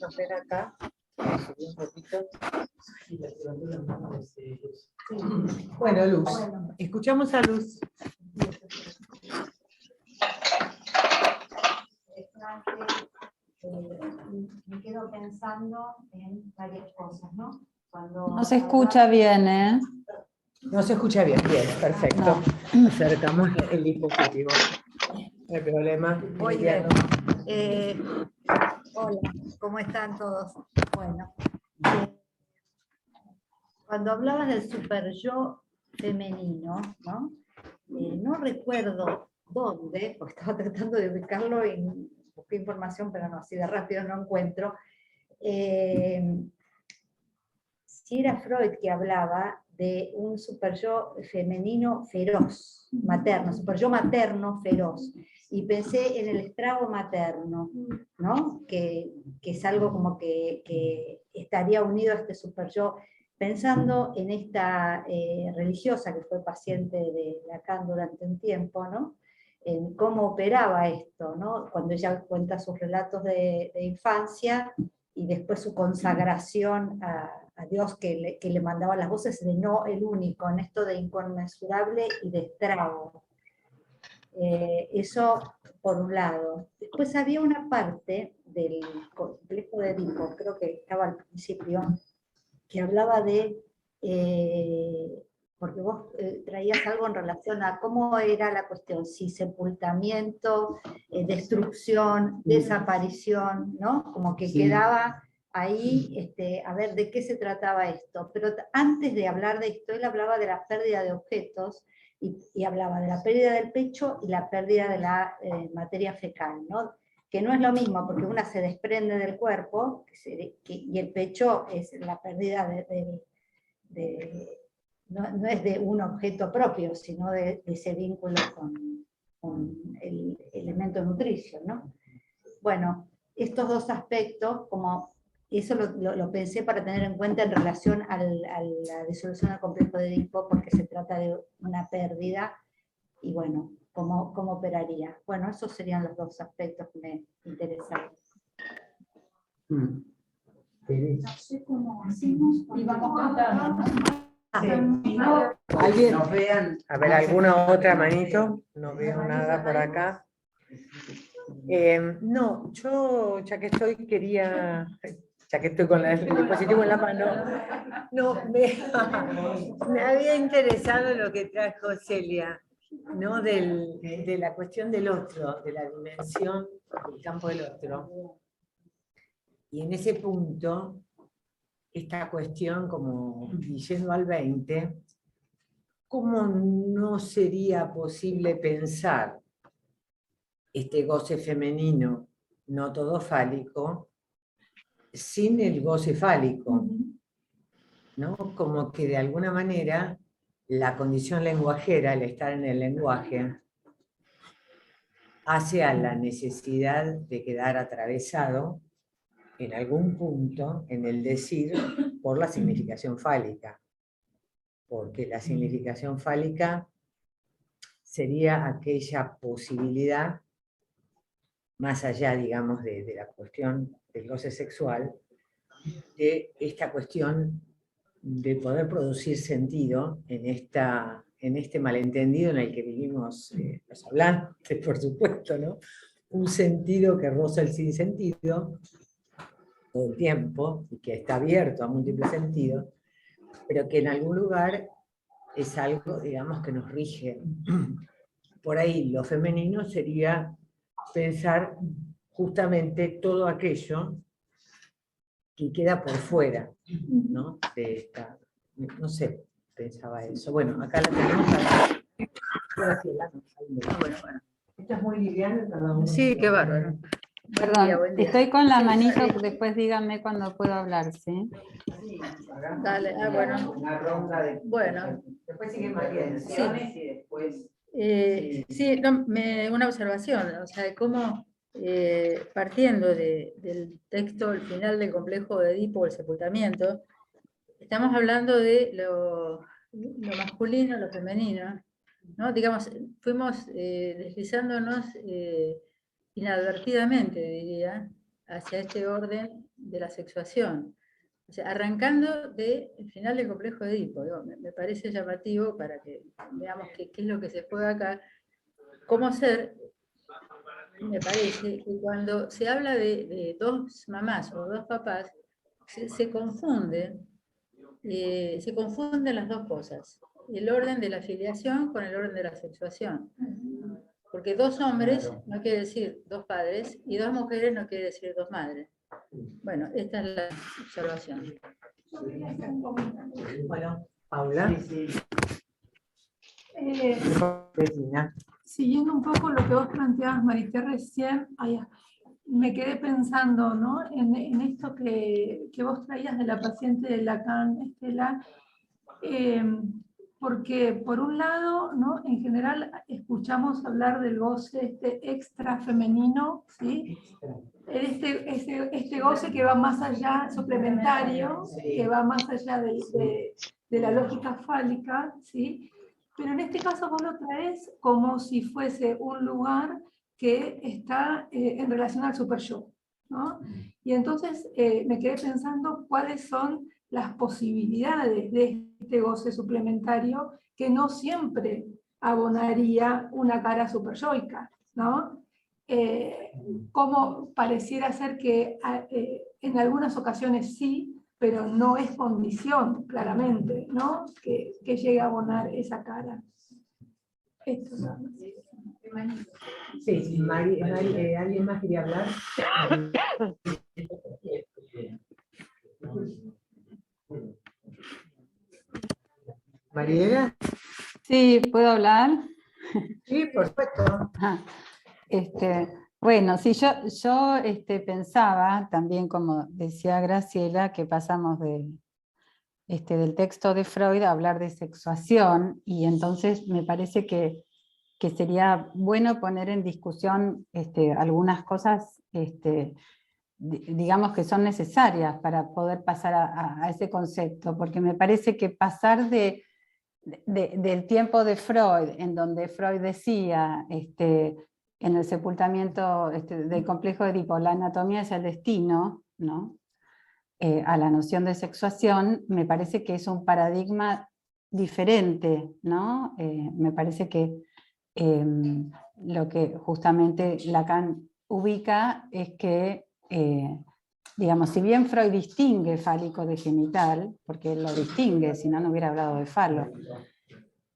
Speaker 6: Nos ven acá. Un poquito. Bueno, Luz. Escuchamos a Luz.
Speaker 2: Me quedo pensando en varias cosas, ¿no?
Speaker 7: No se escucha bien, ¿eh?
Speaker 6: No se escucha bien, perfecto.
Speaker 7: No.
Speaker 6: Acercamos el dispositivo. No hay problema.
Speaker 2: Muy bien. Hola, ¿cómo están todos? Bueno, cuando hablabas del super yo femenino, ¿no? No recuerdo dónde, porque estaba tratando de ubicarlo y busqué información, pero no, así de rápido no encuentro. si era Freud que hablaba de un superyo femenino feroz, materno, superyo materno feroz. Y pensé en el estrago materno, ¿no? Que es algo como que estaría unido a este superyo, pensando en esta religiosa que fue paciente de Lacan durante un tiempo, ¿no? En cómo operaba esto, ¿no? Cuando ella cuenta sus relatos de infancia y después su consagración a Dios que le mandaba las voces de no el único, en esto de inconmensurable y de estrago. Eso por un lado. Después había una parte del complejo de Edipo, creo que estaba al principio, que hablaba de, porque vos traías algo en relación a cómo era la cuestión, si sepultamiento, destrucción, desaparición, ¿no? Como que quedaba ahí, a ver de qué se trataba esto. Pero antes de hablar de esto, él hablaba de la pérdida de objetos, y hablaba de la pérdida del pecho y la pérdida de la materia fecal, ¿no? Que no es lo mismo, porque una se desprende del cuerpo, y el pecho es la pérdida no es de un objeto propio, sino de ese vínculo con el elemento nutricio, ¿no? Bueno, estos dos aspectos, como eso lo pensé para tener en cuenta en relación a la disolución del complejo de Edipo, porque se trata de una pérdida, y bueno, ¿cómo operaría? Bueno, esos serían los dos aspectos que me interesan.
Speaker 3: No sé cómo hacemos y vamos contando.
Speaker 6: ¿Alguien?
Speaker 1: Nos vean.
Speaker 6: A ver, ¿alguna otra manito? No veo nada por acá. No, yo ya que estoy ya que estoy con el dispositivo en la mano, no, me había interesado lo que trajo Celia, ¿no? De la cuestión del otro, de la dimensión del campo del otro. Y en ese punto, esta cuestión, como yendo al 20, ¿cómo no sería posible pensar este goce femenino no todo fálico sin el goce fálico? ¿No? Como que de alguna manera la condición lenguajera, el estar en el lenguaje, hace a la necesidad de quedar atravesado en algún punto en el decir por la significación fálica. Porque la significación fálica sería aquella posibilidad, más allá, digamos, de la cuestión del goce sexual, de esta cuestión de poder producir sentido en este malentendido en el que vivimos los hablantes, por supuesto, ¿no? Un sentido que roza el sinsentido todo el tiempo y que está abierto a múltiples sentidos, pero que en algún lugar es algo, digamos, que nos rige. Por ahí lo femenino sería pensar justamente todo aquello que queda por fuera, ¿no? De esta, no sé, pensaba eso. Bueno, acá la tenemos. Bueno. Esto es muy liviano, perdón.
Speaker 2: Sí, qué bárbaro.
Speaker 7: Perdón, estoy con la manito, después díganme cuando puedo hablar, ¿sí?
Speaker 2: Dale, bueno.
Speaker 1: Una ronda de...
Speaker 2: Bueno.
Speaker 1: Después sigue María, y después...
Speaker 2: Sí, no, una observación, o sea, de cómo partiendo del texto, el final del complejo de Edipo, el sepultamiento, estamos hablando de lo masculino, lo femenino, ¿no? Digamos, fuimos deslizándonos inadvertidamente, diría, hacia este orden de la sexuación. O sea, arrancando del final del complejo de Edipo, digo, me parece llamativo para que veamos qué es lo que se juega acá. Cómo ser, me parece, que cuando se habla de dos mamás o dos papás, se confunden las dos cosas. El orden de la filiación con el orden de la sexuación. Porque dos hombres no quiere decir dos padres, y dos mujeres no quiere decir dos madres. Bueno, esta es la observación.
Speaker 6: Bueno, Paula.
Speaker 1: Sí.
Speaker 6: Regina.
Speaker 3: Siguiendo un poco lo que vos planteabas, Marité, recién, me quedé pensando, ¿no? en esto que vos traías de la paciente de Lacan, Estela, porque por un lado, ¿no? En general escuchamos hablar del goce extra femenino, ¿sí? Este goce que va más allá, suplementario, que va más allá de la lógica fálica, ¿sí? Pero en este caso vos lo traes como si fuese un lugar que está en relación al super yo, ¿no? Y entonces me quedé pensando cuáles son las posibilidades de este goce suplementario que no siempre abonaría una cara superyoica, ¿no? Como pareciera ser que en algunas ocasiones sí, pero no es condición, claramente, ¿no? Que llegue a abonar esa cara. Esto nada más.
Speaker 6: Sí, ¿alguien más quería hablar? ¿Mariela?
Speaker 7: Sí, ¿puedo hablar?
Speaker 6: Sí, por supuesto.
Speaker 7: Ah, bueno, sí, yo pensaba también, como decía Graciela, que pasamos del texto de Freud a hablar de sexuación, y entonces me parece que sería bueno poner en discusión algunas cosas, digamos, que son necesarias para poder pasar a ese concepto, porque me parece que pasar del tiempo de Freud, en donde Freud decía, en el sepultamiento del complejo de Edipo, la anatomía es el destino, ¿no? A la noción de sexuación, me parece que es un paradigma diferente, ¿no? Me parece que lo que justamente Lacan ubica es que, digamos, si bien Freud distingue fálico de genital, porque él lo distingue, si no, no hubiera hablado de falo,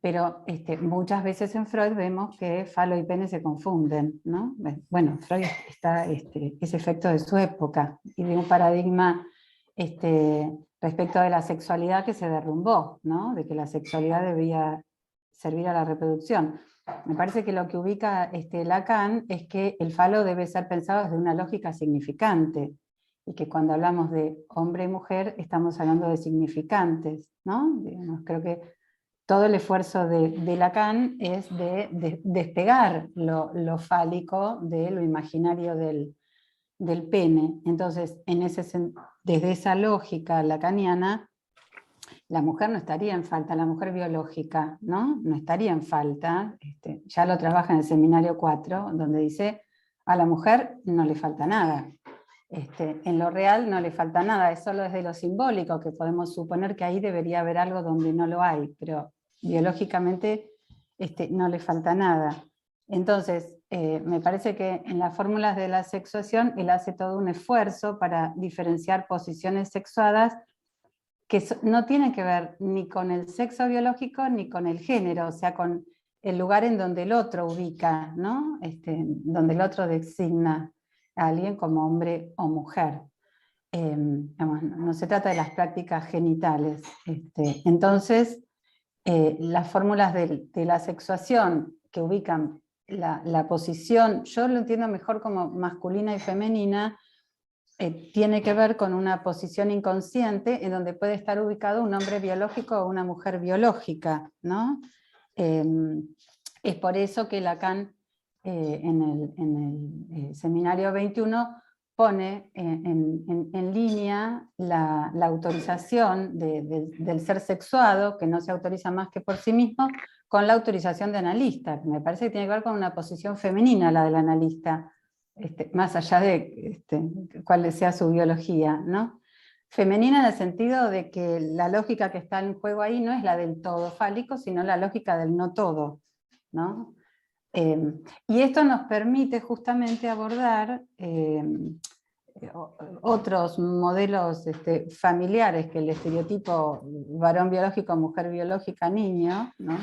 Speaker 7: pero muchas veces en Freud vemos que falo y pene se confunden, ¿no? Bueno, Freud está ese efecto de su época y de un paradigma respecto de la sexualidad que se derrumbó, ¿no? De que la sexualidad debía servir a la reproducción. Me parece que lo que ubica Lacan es que el falo debe ser pensado desde una lógica significante, y que cuando hablamos de hombre y mujer estamos hablando de significantes, ¿no? Digamos, creo que todo el esfuerzo de Lacan es de despegar lo fálico de lo imaginario del pene. Entonces, desde esa lógica lacaniana, la mujer no estaría en falta, la mujer biológica, ¿no? No estaría en falta. Ya lo trabaja en el seminario 4, donde dice, a la mujer no le falta nada. En lo real no le falta nada, es solo desde lo simbólico que podemos suponer que ahí debería haber algo donde no lo hay, pero biológicamente no le falta nada. Entonces, me parece que en las fórmulas de la sexuación él hace todo un esfuerzo para diferenciar posiciones sexuadas que no tienen que ver ni con el sexo biológico ni con el género, o sea, con el lugar en donde el otro ubica, ¿no? Donde el otro designa a alguien como hombre o mujer. Digamos, no se trata de las prácticas genitales. Entonces, las fórmulas de la sexuación que ubican la posición, yo lo entiendo mejor como masculina y femenina, tiene que ver con una posición inconsciente en donde puede estar ubicado un hombre biológico o una mujer biológica, ¿no? Es por eso que Lacan en el seminario 21 pone en línea la autorización del ser sexuado, que no se autoriza más que por sí mismo, con la autorización de analista, que me parece que tiene que ver con una posición femenina la del analista, más allá de cuál sea su biología, ¿no? Femenina en el sentido de que la lógica que está en juego ahí no es la del todo fálico, sino la lógica del no todo, ¿no? Y esto nos permite justamente abordar otros modelos familiares que el estereotipo varón biológico, mujer biológica, niño, ¿no?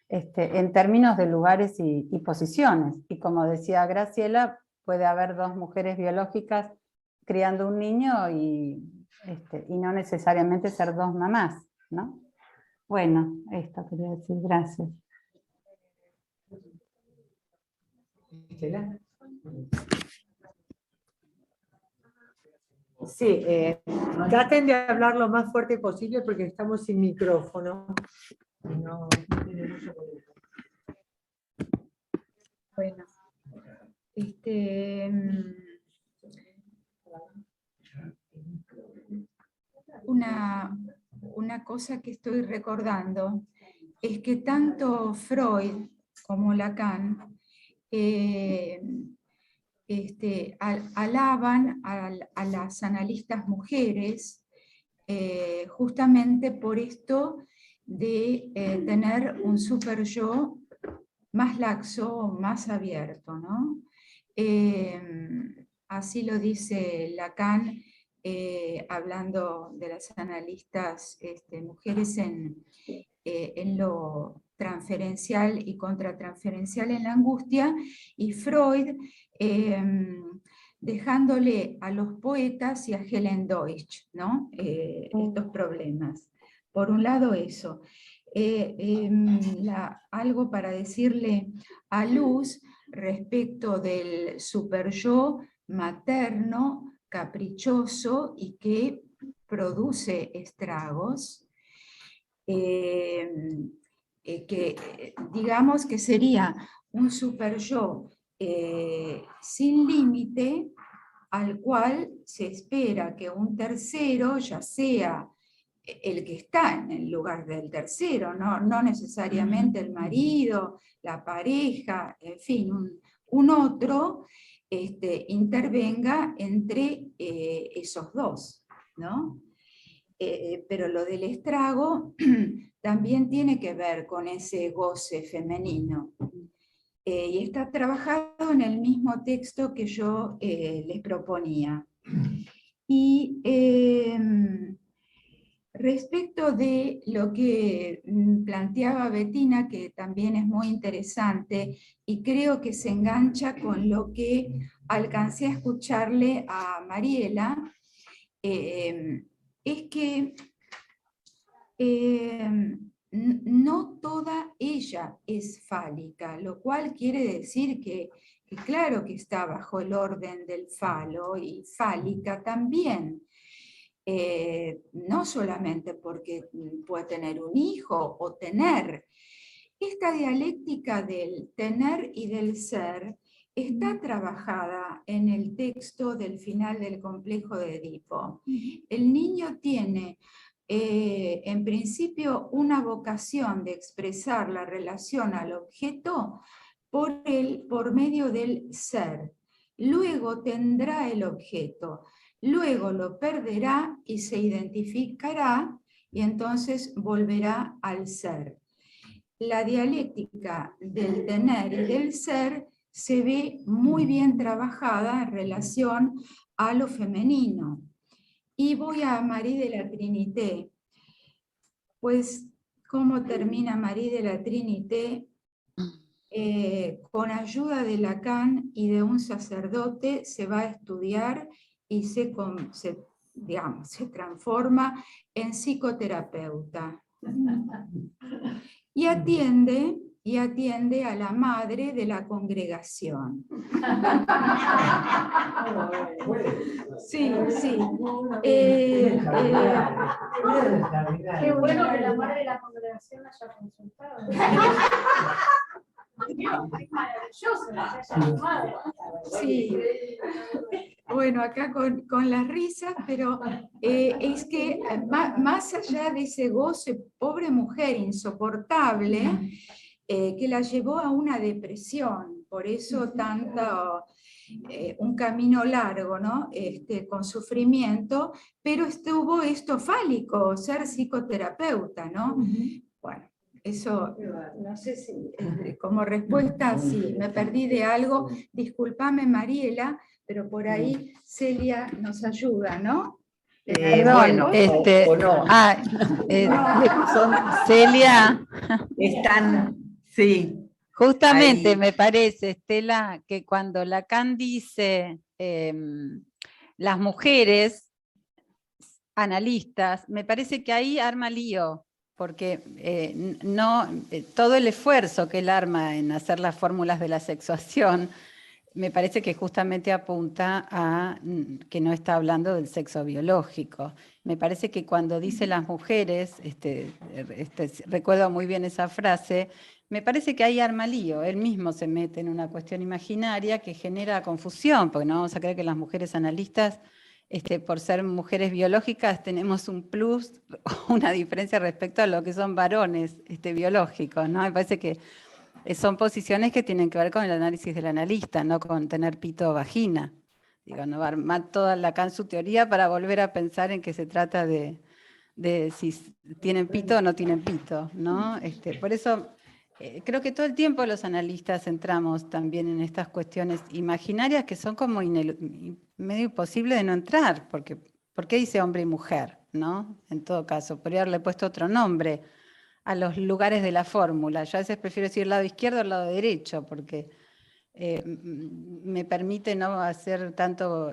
Speaker 7: En términos de lugares y posiciones. Y como decía Graciela, puede haber dos mujeres biológicas criando un niño y no necesariamente ser dos mamás, ¿no? Bueno, esto quería decir, gracias.
Speaker 6: Estela. Sí, traten de hablar lo más fuerte posible porque estamos sin micrófono. No tiene mucho volumen.
Speaker 5: Bueno, una cosa que estoy recordando es que tanto Freud como Lacan alaban a las analistas mujeres justamente por esto de tener un super yo más laxo, más abierto, ¿no? Así lo dice Lacan, hablando de las analistas mujeres en lo transferencial y contratransferencial en la angustia, y Freud dejándole a los poetas y a Helen Deutsch, ¿no? Estos problemas. Por un lado eso. Algo para decirle a Luz respecto del super yo materno, caprichoso y que produce estragos, que digamos que sería un super yo sin límite, al cual se espera que un tercero, ya sea el que está en el lugar del tercero, no necesariamente el marido, la pareja, en fin, un otro, intervenga entre esos dos, ¿no? Pero lo del estrago también tiene que ver con ese goce femenino. Y está trabajado en el mismo texto que yo les proponía. Y respecto de lo que planteaba Bettina, que también es muy interesante y creo que se engancha con lo que alcancé a escucharle a Mariela, es que no toda ella es fálica, lo cual quiere decir que claro que está bajo el orden del falo y fálica también. No solamente porque puede tener un hijo o tener. Esta dialéctica del tener y del ser está trabajada en el texto del final del complejo de Edipo. El niño tiene en principio una vocación de expresar la relación al objeto por medio del ser. Luego tendrá el objeto. Luego lo perderá y se identificará y entonces volverá al ser. La dialéctica del tener y del ser se ve muy bien trabajada en relación a lo femenino. Y voy a Marie de la Trinité. Pues, ¿cómo termina Marie de la Trinité? Con ayuda de Lacan y de un sacerdote se va a estudiar y se transforma en psicoterapeuta. Y atiende a la madre de la congregación. Sí, sí.
Speaker 8: Qué bueno que la madre de la congregación haya consultado. Es maravilloso que se haya llamado.
Speaker 5: Sí. Bueno, acá con las risas, pero es que más allá de ese goce, pobre mujer insoportable, que la llevó a una depresión, por eso tanto, un camino largo, ¿no? Con sufrimiento, pero estuvo esto fálico, ser psicoterapeuta, ¿no? Bueno, eso, no sé si como respuesta, sí, me perdí de algo, discúlpame Mariela, pero por ahí Celia nos ayuda, ¿no?
Speaker 1: Bueno, o no.
Speaker 7: Celia,
Speaker 1: Están, sí.
Speaker 7: justamente
Speaker 1: Ahí.
Speaker 7: me parece, Estela, que cuando Lacan dice las mujeres analistas, me parece que ahí arma lío, porque todo el esfuerzo que él arma en hacer las fórmulas de la sexuación me parece que justamente apunta a que no está hablando del sexo biológico. Me parece que cuando dice las mujeres, recuerdo muy bien esa frase, me parece que ahí arma lío, él mismo se mete en una cuestión imaginaria que genera confusión, porque no vamos a creer que las mujeres analistas, por ser mujeres biológicas, tenemos un plus, una diferencia respecto a lo que son varones biológicos, ¿no? Me parece que son posiciones que tienen que ver con el análisis del analista, no con tener pito o vagina. Digo, no va a armar toda Lacan su teoría para volver a pensar en que se trata de si tienen pito o no tienen pito, ¿no? Por eso creo que todo el tiempo los analistas entramos también en estas cuestiones imaginarias que son como medio imposible de no entrar, porque ¿por qué dice hombre y mujer? ¿No? En todo caso, podría haberle puesto otro nombre a los lugares de la fórmula. Yo a veces prefiero decir lado izquierdo o lado derecho, porque me permite no hacer tanto,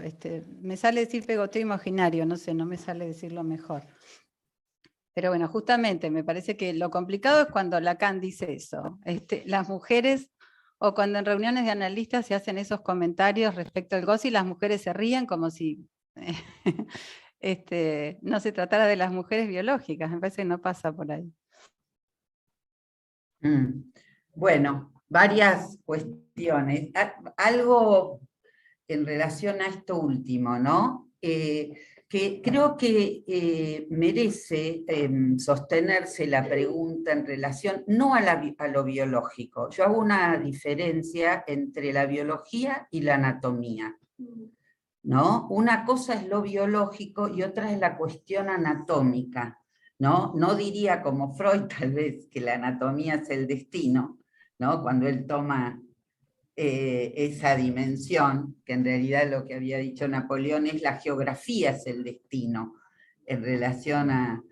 Speaker 7: me sale decir pegoteo imaginario, no sé, no me sale decirlo mejor. Pero bueno, justamente me parece que lo complicado es cuando Lacan dice eso. Las mujeres, o cuando en reuniones de analistas se hacen esos comentarios respecto al gozo y las mujeres se ríen como si no se tratara de las mujeres biológicas. Me parece que no pasa por ahí.
Speaker 1: Bueno, varias cuestiones. Algo en relación a esto último, ¿no? Que creo que merece sostenerse la pregunta en relación, no a lo biológico. Yo hago una diferencia entre la biología y la anatomía, ¿no? Una cosa es lo biológico y otra es la cuestión anatómica, ¿no? No diría como Freud, tal vez, que la anatomía es el destino, ¿no? Cuando él toma esa dimensión, que en realidad lo que había dicho Napoleón es la geografía es el destino, en relación a...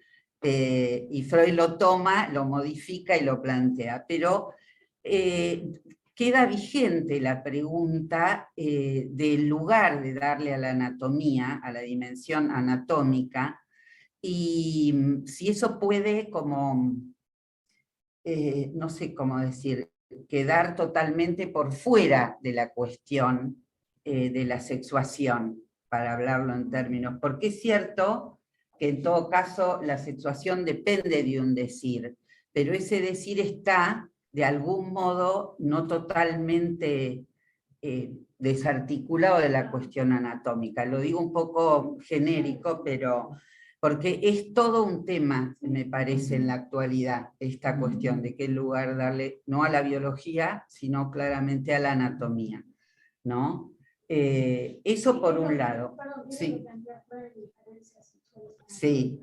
Speaker 1: y Freud lo toma, lo modifica y lo plantea, pero queda vigente la pregunta del lugar de darle a la anatomía, a la dimensión anatómica, y si eso puede como, no sé cómo decir, quedar totalmente por fuera de la cuestión de la sexuación, para hablarlo en términos, porque es cierto que en todo caso la sexuación depende de un decir, pero ese decir está de algún modo no totalmente desarticulado de la cuestión anatómica. Lo digo un poco genérico, pero porque es todo un tema, me parece, en la actualidad, esta cuestión de qué lugar darle, no a la biología, sino claramente a la anatomía, ¿no? Eso por un lado. Sí. Sí.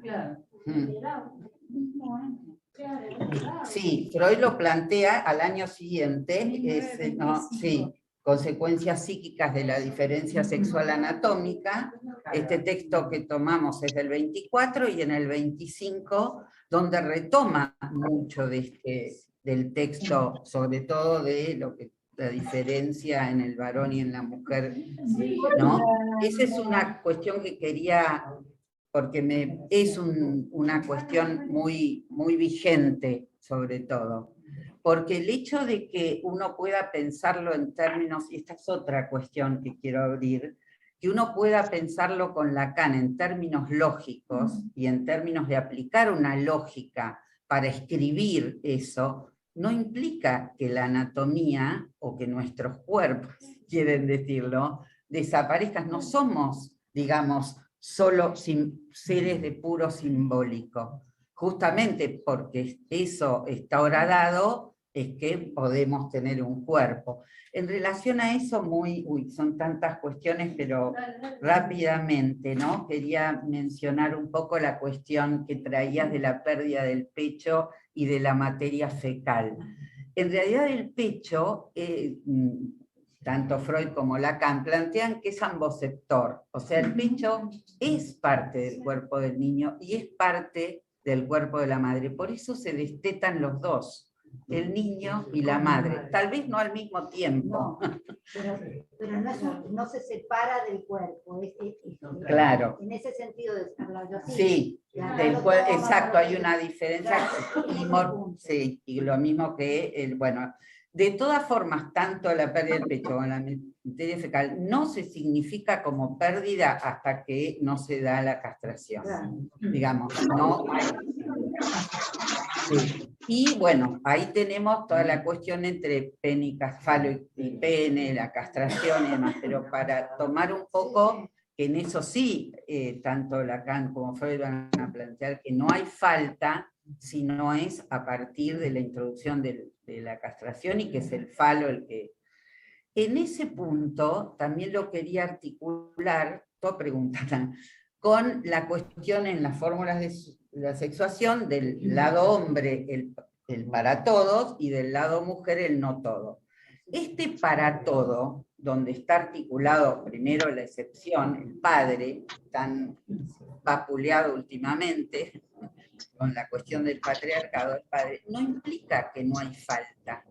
Speaker 1: Sí, Freud lo plantea al año siguiente, no, sí, consecuencias psíquicas de la diferencia sexual anatómica. Este texto que tomamos es del 24 y en el 25, donde retoma mucho del texto, sobre todo de lo que la diferencia en el varón y en la mujer, ¿no? Esa es una cuestión que quería, porque es una cuestión muy, muy vigente, sobre todo. Porque el hecho de que uno pueda pensarlo en términos, y esta es otra cuestión que quiero abrir, que uno pueda pensarlo con Lacan en términos lógicos y en términos de aplicar una lógica para escribir eso, no implica que la anatomía o que nuestros cuerpos, quieren decirlo, desaparezcan. No somos, digamos, solo seres de puro simbólico. Justamente porque eso está horadado, es que podemos tener un cuerpo. En relación a eso, son tantas cuestiones, pero rápidamente, ¿no? Quería mencionar un poco la cuestión que traías de la pérdida del pecho y de la materia fecal. En realidad el pecho, tanto Freud como Lacan plantean que es amboceptor, o sea, el pecho es parte del cuerpo del niño y es parte del cuerpo de la madre, por eso se destetan los dos, el niño y la madre, tal vez no al mismo tiempo.
Speaker 2: No, pero no se separa del cuerpo.
Speaker 1: Claro.
Speaker 2: En ese sentido de hablar yo
Speaker 1: sí, exacto, hay una diferencia, sí, y lo mismo que, bueno, De todas formas, tanto la pérdida del pecho como la materia fecal no se significa como pérdida hasta que no se da la castración. Digamos, no hay. Sí. Y bueno, ahí tenemos toda la cuestión entre pene y falo y pene, la castración y demás, pero para tomar un poco, que en eso sí, tanto Lacan como Freud van a plantear que no hay falta, sino es a partir de la introducción de la castración y que es el falo el que... En ese punto también lo quería articular, toda pregunta, con la cuestión en las fórmulas de la sexuación del lado hombre, el para todos, y del lado mujer, el no todo. Este para todo, donde está articulado primero la excepción, el padre, tan vapuleado últimamente, con la cuestión del patriarcado, el padre, no implica que no hay falta.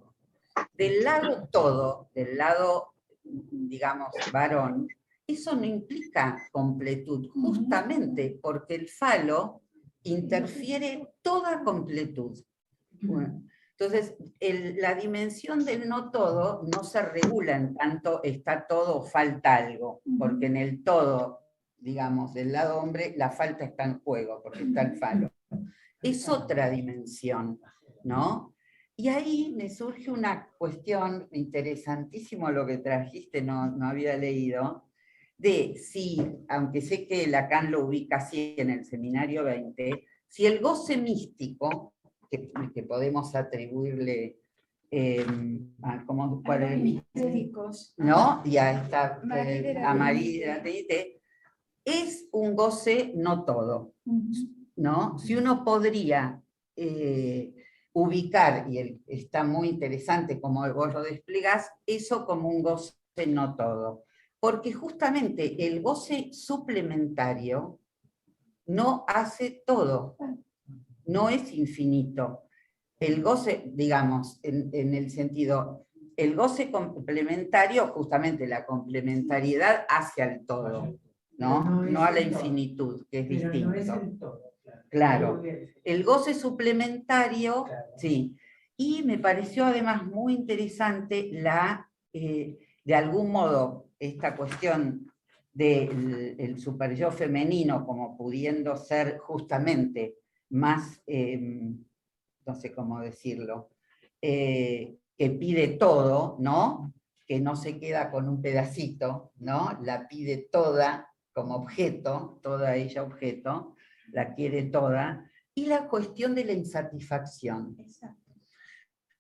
Speaker 1: Del lado todo, del lado, digamos, varón, eso no implica completud, justamente porque el falo interfiere toda completud. Bueno, entonces, la dimensión del no todo no se regula en tanto está todo o falta algo, porque en el todo, digamos, del lado hombre, la falta está en juego, porque está el falo. Es otra dimensión, ¿no? Y ahí me surge una cuestión interesantísimo lo que trajiste, no había leído, de si, aunque sé que Lacan lo ubica así en el seminario 20, si el goce místico, que podemos atribuirle ¿cuál es el místico? ¿No? Y a esta a María es un goce no todo, ¿no? Si uno podría ubicar, y está muy interesante como vos lo desplegás, eso como un goce no todo. Porque justamente el goce suplementario no hace todo, no es infinito. El goce, digamos, en el sentido, el goce complementario, justamente la complementariedad hacia el todo, no a la infinitud, que es distinto. No es el todo. Claro, el goce suplementario, sí. Y me pareció además muy interesante de algún modo, esta cuestión del superyo femenino como pudiendo ser justamente más, no sé cómo decirlo, que pide todo, ¿no? Que no se queda con un pedacito, ¿no? La pide toda como objeto, toda ella objeto, la quiere toda, y la cuestión de la insatisfacción.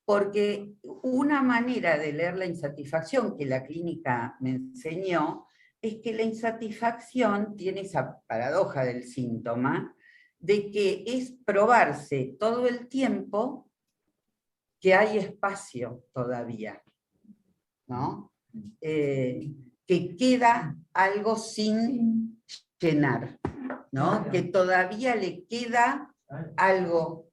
Speaker 1: Porque una manera de leer la insatisfacción que la clínica me enseñó es que la insatisfacción tiene esa paradoja del síntoma de que es probarse todo el tiempo que hay espacio todavía, ¿no? Que queda algo sin llenar, ¿no? Que todavía le queda algo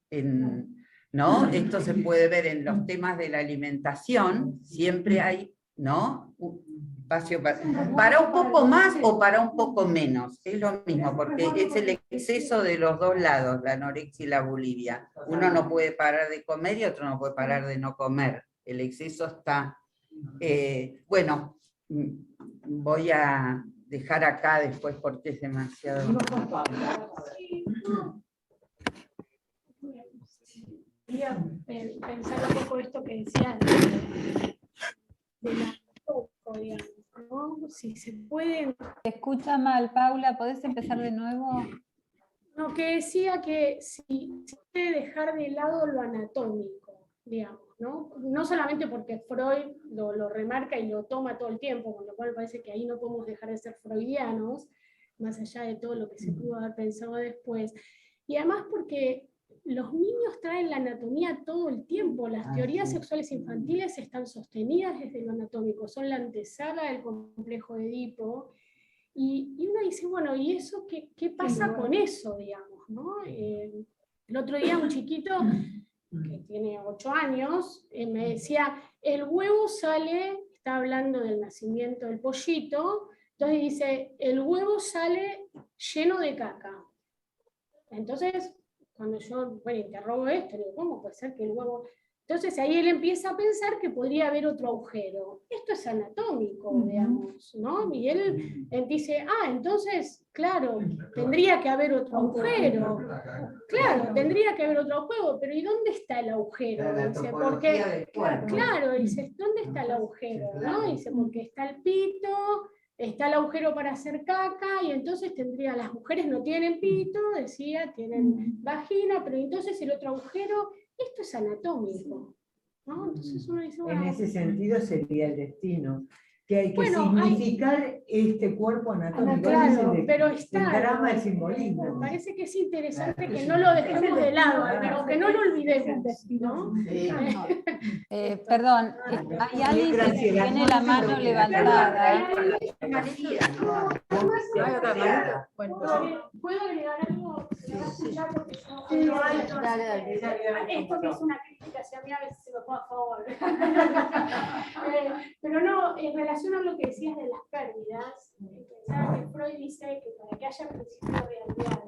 Speaker 1: ¿no? Esto se puede ver en los temas de la alimentación, siempre hay, ¿no? Un espacio para un poco más o para un poco menos, es lo mismo, porque es el exceso de los dos lados, la anorexia y la bulimia. Uno no puede parar de comer y otro no puede parar de no comer. El exceso está... bueno, voy a dejar acá después porque es demasiado...
Speaker 8: Quería pensar un poco esto que decías de la poco, digamos, ¿no? Si se puede...
Speaker 7: Te escucha mal, Paula, ¿podés empezar de nuevo?
Speaker 8: No, que decía que si se puede dejar de lado lo anatómico, digamos, ¿no? No solamente porque Freud lo remarca y lo toma todo el tiempo, con lo cual parece que ahí no podemos dejar de ser freudianos, más allá de todo lo que se pudo haber pensado después. Y además porque los niños traen la anatomía todo el tiempo, las teorías sexuales infantiles están sostenidas desde lo anatómico, son la antesala del complejo de Edipo, y uno dice, bueno, ¿y eso qué pasa con eso, digamos, ¿no? El otro día un chiquito que tiene 8 años me decía, el huevo sale, está hablando del nacimiento del pollito, entonces dice, el huevo sale lleno de caca. Entonces, cuando yo interrogo esto, digo, ¿cómo puede ser que el huevo Entonces ahí él empieza a pensar que podría haber otro agujero. Esto es anatómico, digamos, ¿no? Y él dice, entonces, claro, tendría que haber otro agujero. Claro, tendría que haber otro agujero, pero ¿y dónde está el agujero? Dice, porque, claro, dice, ¿dónde está el agujero? ¿No? Dice, porque está el pito, está el agujero para hacer caca, y entonces las mujeres no tienen pito, decía, tienen vagina, pero entonces el otro agujero, esto es anatómico, ¿no? Entonces uno dice, bueno,
Speaker 6: En ese sentido sería el destino, que hay que
Speaker 8: bueno,
Speaker 6: significar este cuerpo anatómico.
Speaker 8: claro, pero
Speaker 6: El
Speaker 8: está.
Speaker 6: drama, el simbolismo.
Speaker 8: Me parece que es interesante que no lo dejemos de lado, pero que no lo olvidemos, ¿no?
Speaker 7: Perdón, hay alguien que tiene la mano levantada.
Speaker 8: ¿Puedo agregar algo? Esto que es una crítica hacia mí, a veces se me pone a favor. Pero no, en relación a lo que decías de las pérdidas, pensaba que Freud dice que para que haya principio de realidad,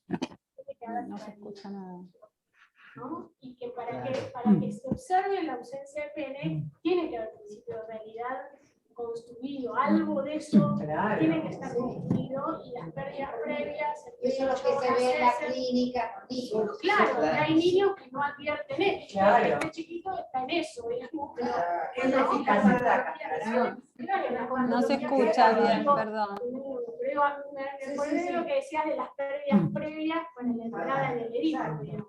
Speaker 8: tiene que haber
Speaker 7: No se escucha nada.
Speaker 8: ¿no? Y que para que se observe la ausencia de pene, tiene que haber principio de realidad construido, algo de eso tiene que estar construido, y las pérdidas previas,
Speaker 2: Eso es lo que se ve en la clínica con niños.
Speaker 8: Claro, hay niños que no advierten esto, este chiquito está en eso, digamos, pero
Speaker 6: Es la eficacia.
Speaker 7: No se escucha bien, perdón.
Speaker 8: Me acordé de lo que decías de las pérdidas previas para la entrada en el erito, digamos.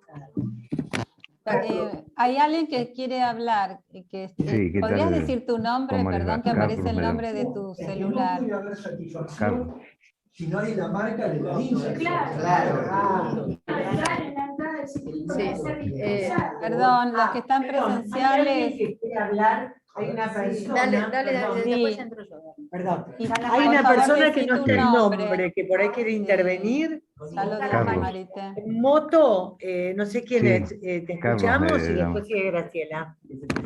Speaker 7: Hay alguien que quiere hablar.
Speaker 9: Sí, ¿qué
Speaker 7: ¿Podrías
Speaker 9: tal?
Speaker 7: decir tu nombre?
Speaker 9: ¿Cómo les
Speaker 7: Perdón,
Speaker 9: va?
Speaker 7: que aparece
Speaker 9: Carlos
Speaker 7: el
Speaker 9: me
Speaker 7: nombre
Speaker 9: llamo.
Speaker 7: de tu celular.
Speaker 9: Carlos.
Speaker 10: Si no hay la marca de la insert.
Speaker 8: Claro.
Speaker 7: Perdón, los que están
Speaker 6: Hay
Speaker 7: presenciales.
Speaker 6: alguien que quiere hablar, hay una persona.
Speaker 2: Dale,
Speaker 7: Sí.
Speaker 2: después entro yo.
Speaker 6: Perdón.
Speaker 7: Y,
Speaker 6: Hay
Speaker 7: por
Speaker 6: una
Speaker 7: favor,
Speaker 6: persona que
Speaker 7: decí
Speaker 6: no
Speaker 7: tu
Speaker 6: está el nombre, que por ahí quiere
Speaker 7: Sí.
Speaker 6: intervenir.
Speaker 7: Saludamos,
Speaker 9: Carlos.
Speaker 7: Marite.
Speaker 6: Moto, no sé quién
Speaker 9: Sí,
Speaker 6: es, te
Speaker 9: Carlos
Speaker 6: escuchamos
Speaker 9: me
Speaker 6: y
Speaker 9: llamo.
Speaker 6: después sigue Graciela.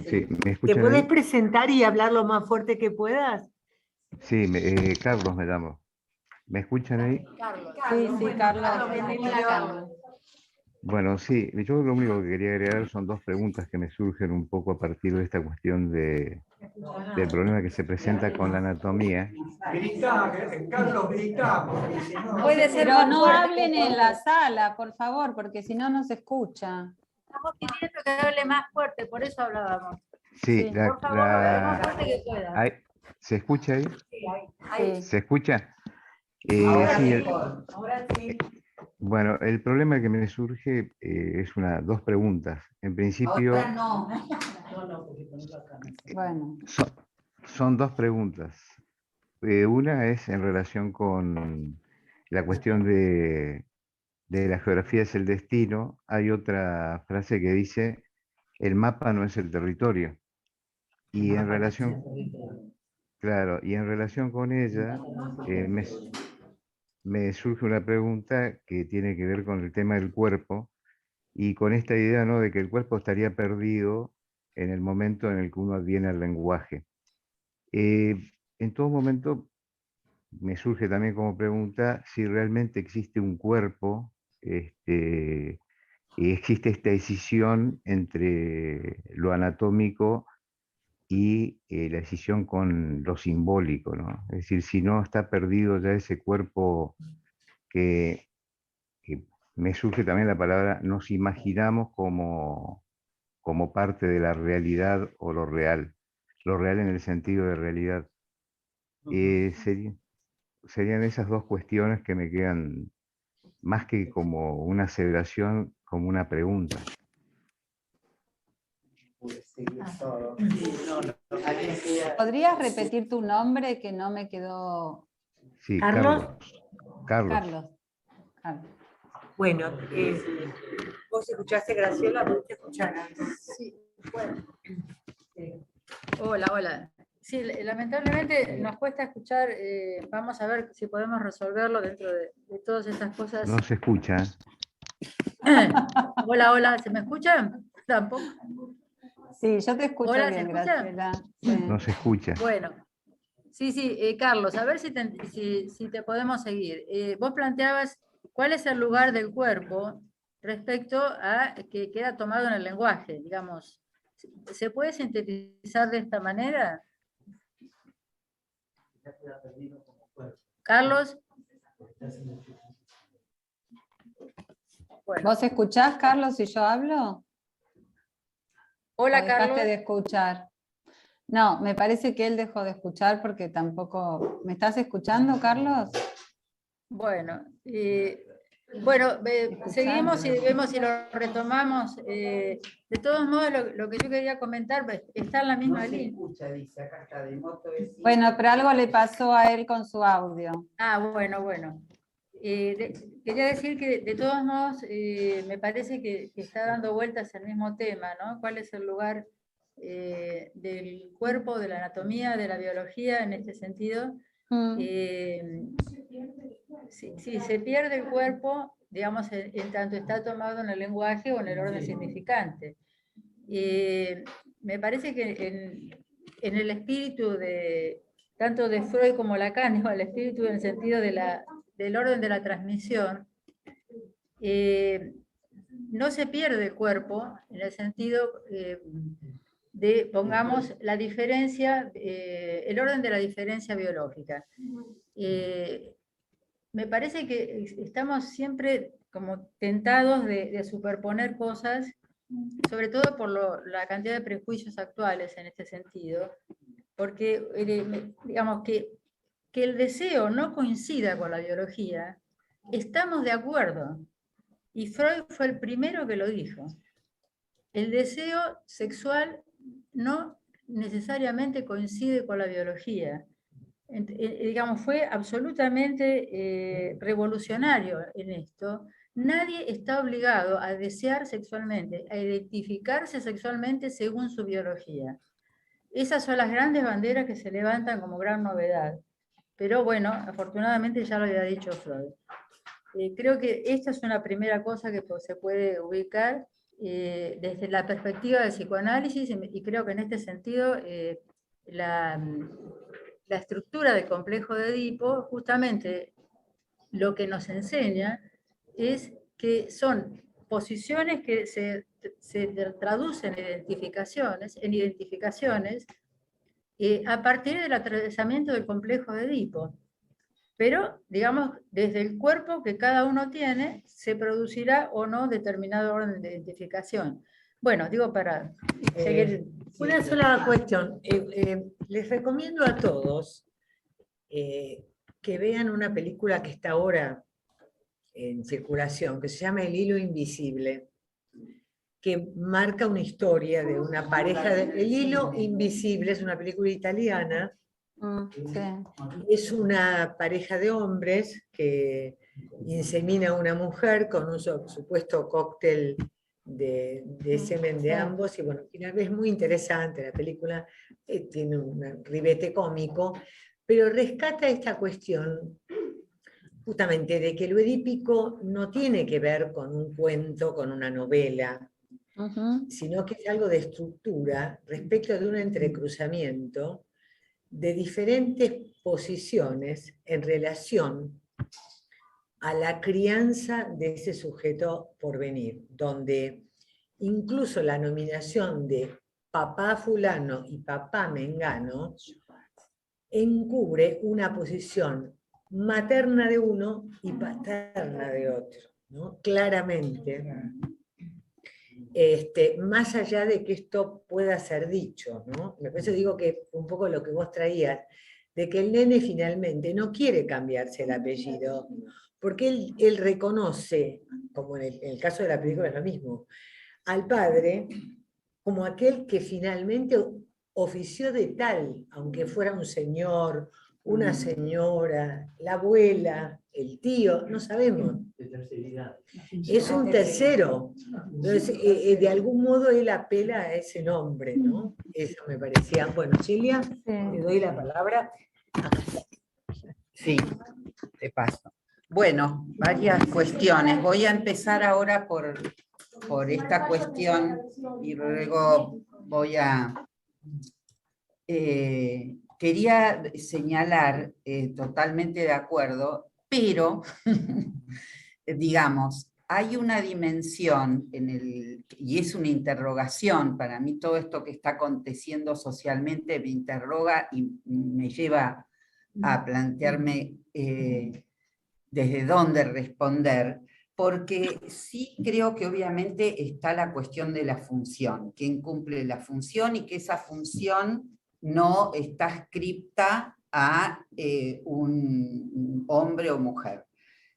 Speaker 9: Sí, ¿me
Speaker 6: ¿Te
Speaker 9: escuchan
Speaker 6: podés
Speaker 9: ahí?
Speaker 6: presentar y hablar lo más fuerte que puedas?
Speaker 9: Sí, Carlos me llamo. ¿Me escuchan ahí?
Speaker 7: Sí, Carlos.
Speaker 2: Bienvenido.
Speaker 9: Bueno, sí, yo lo único que quería agregar son dos preguntas que me surgen un poco a partir de esta cuestión del problema que se presenta con la anatomía.
Speaker 10: Gritá, Carlos, gritá, porque si no.
Speaker 2: Puede ser
Speaker 7: Pero
Speaker 2: más
Speaker 7: no
Speaker 2: fuerte,
Speaker 7: hablen
Speaker 2: por
Speaker 7: en
Speaker 2: favor.
Speaker 7: la sala, por favor, porque si no, no se escucha.
Speaker 2: Estamos pidiendo que hable más fuerte, por eso hablábamos.
Speaker 9: Sí,
Speaker 7: Sí.
Speaker 2: Por favor, lo más fuerte que pueda.
Speaker 9: ¿se escucha ahí?
Speaker 7: Sí.
Speaker 9: ¿Se escucha?
Speaker 6: Ahora
Speaker 9: Sí,
Speaker 6: mejor, ahora sí.
Speaker 9: bueno, el problema que me surge es dos preguntas. En principio,
Speaker 2: Ahora no.
Speaker 7: Bueno,
Speaker 9: son dos preguntas. Una es en relación con la cuestión de la geografía es el destino. Hay otra frase que dice, el mapa no es el territorio. Y en relación, claro, y en relación con ella, me surge una pregunta que tiene que ver con el tema del cuerpo y con esta idea, ¿no?, de que el cuerpo estaría perdido en el momento en el que uno adviene al lenguaje. En todo momento me surge también como pregunta si realmente existe un cuerpo, y existe esta decisión entre lo anatómico y la decisión con lo simbólico, ¿no? Es decir, si no está perdido ya ese cuerpo que me surge también la palabra, nos imaginamos como parte de la realidad o lo real en el sentido de realidad. Serían esas dos cuestiones que me quedan más que como una aseveración, como una pregunta.
Speaker 7: ¿podrías repetir tu nombre que no me quedó?
Speaker 9: Sí,
Speaker 6: ¿Carlos?
Speaker 9: Carlos.
Speaker 7: Carlos.
Speaker 6: Bueno, vos escuchaste, Graciela, vos te escuchar antes.
Speaker 2: Sí, bueno. Hola. Sí, lamentablemente nos cuesta escuchar, vamos a ver si podemos resolverlo dentro de todas estas cosas.
Speaker 9: No se escucha.
Speaker 2: Hola, ¿se me escuchan? Tampoco.
Speaker 7: Sí, yo te escucho
Speaker 2: Hola, ¿se
Speaker 7: bien,
Speaker 2: escucha?
Speaker 7: Graciela. Sí.
Speaker 9: No se escucha.
Speaker 2: Bueno, sí, Carlos, a ver si te podemos seguir. Vos planteabas cuál es el lugar del cuerpo respecto a que queda tomado en el lenguaje, digamos. ¿Se puede sintetizar de esta manera? Carlos.
Speaker 7: ¿Vos escuchás, Carlos, si yo hablo?
Speaker 2: Hola,
Speaker 7: ¿O dejaste
Speaker 2: Carlos.
Speaker 7: de escuchar? No, me parece que él dejó de escuchar porque tampoco... ¿Me estás escuchando, Carlos?
Speaker 2: Bueno, seguimos y vemos si lo retomamos. De todos modos, lo que yo quería comentar está en la misma
Speaker 1: No se
Speaker 2: línea.
Speaker 1: escucha, dice, acá está, de moto vecino.
Speaker 7: Bueno, pero algo le pasó a él con su audio.
Speaker 2: Ah, bueno. Quería decir que de todos modos me parece que está dando vueltas el mismo tema, ¿no? ¿Cuál es el lugar del cuerpo, de la anatomía, de la biología en este sentido? Si se pierde el cuerpo, digamos, en tanto está tomado en el lenguaje o en el orden significante. Me parece que en el espíritu tanto de Freud como Lacan, o el espíritu en el sentido del orden de la transmisión, no se pierde el cuerpo en el sentido de, pongamos, la diferencia, el orden de la diferencia biológica. Me parece que estamos siempre como tentados de superponer cosas, sobre todo por la cantidad de prejuicios actuales en este sentido, porque digamos que el deseo no coincida con la biología, estamos de acuerdo, y Freud fue el primero que lo dijo. El deseo sexual no necesariamente coincide con la biología. Digamos, fue absolutamente revolucionario en esto. Nadie está obligado a desear sexualmente, a identificarse sexualmente según su biología. Esas son las grandes banderas que se levantan como gran novedad. Pero bueno, afortunadamente ya lo había dicho Freud. Creo que esta es una primera cosa que se puede ubicar desde la perspectiva del psicoanálisis, y creo que en este sentido la estructura del complejo de Edipo justamente lo que nos enseña es que son posiciones que se traducen en identificaciones a partir del atravesamiento del complejo de Edipo. Pero, digamos, desde el cuerpo que cada uno tiene, se producirá o no determinado orden de identificación. Bueno, digo para seguir...
Speaker 6: Una sola cuestión. Les recomiendo a todos que vean una película que está ahora en circulación, que se llama El hilo invisible, que marca una historia de una pareja. El hilo invisible es una película italiana.
Speaker 7: Sí.
Speaker 6: Es una pareja de hombres que insemina a una mujer con un supuesto cóctel de semen de ambos, y bueno, es muy interesante la película, tiene un ribete cómico, pero rescata esta cuestión justamente de que lo edípico no tiene que ver con un cuento, con una novela, sino que es algo de estructura respecto de un entrecruzamiento de diferentes posiciones en relación a la crianza de ese sujeto por venir, donde incluso la nominación de papá fulano y papá mengano encubre una posición materna de uno y paterna de otro, ¿no? Claramente. Más allá de que esto pueda ser dicho, ¿no? Por eso digo que un poco lo que vos traías, de que el nene finalmente no quiere cambiarse el apellido, porque él reconoce, como en el caso de la película es lo mismo, al padre como aquel que finalmente ofició de tal, aunque fuera un señor, una señora, la abuela, el tío, no sabemos. Es un tercero. Entonces, de algún modo él apela a ese nombre, ¿no? Eso me parecía. Bueno, Silvia, te doy la palabra.
Speaker 1: Sí, te paso. Bueno, varias cuestiones. Voy a empezar ahora por esta cuestión y luego voy a... quería señalar, totalmente de acuerdo, pero, digamos, hay una dimensión, y es una interrogación, para mí todo esto que está aconteciendo socialmente me interroga y me lleva a plantearme desde dónde responder, porque sí creo que obviamente está la cuestión de la función, quién cumple la función y que esa función no está adscripta a un hombre o mujer.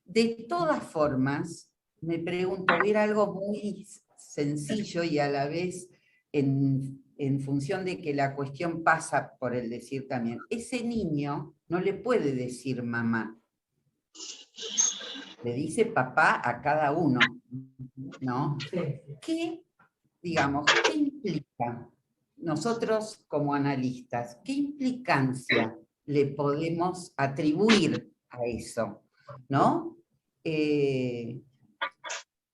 Speaker 1: De todas formas, me pregunto, hubiera algo muy sencillo y a la vez en función de que la cuestión pasa por el decir también, ese niño no le puede decir mamá, le dice papá a cada uno, ¿no? ¿Qué, digamos, qué implica nosotros como analistas, qué implicancia le podemos atribuir a eso, ¿no?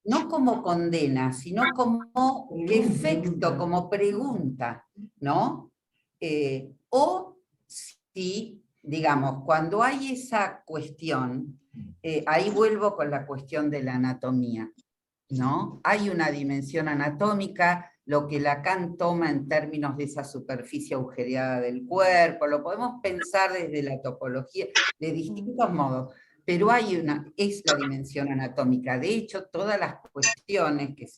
Speaker 1: No como condena, sino como efecto, como pregunta, ¿no? O si, digamos, cuando hay esa cuestión, ahí vuelvo con la cuestión de la anatomía, ¿no? Hay una dimensión anatómica, lo que Lacan toma en términos de esa superficie agujereada del cuerpo, lo podemos pensar desde la topología, de distintos modos, pero es la dimensión anatómica. De hecho, todas las cuestiones que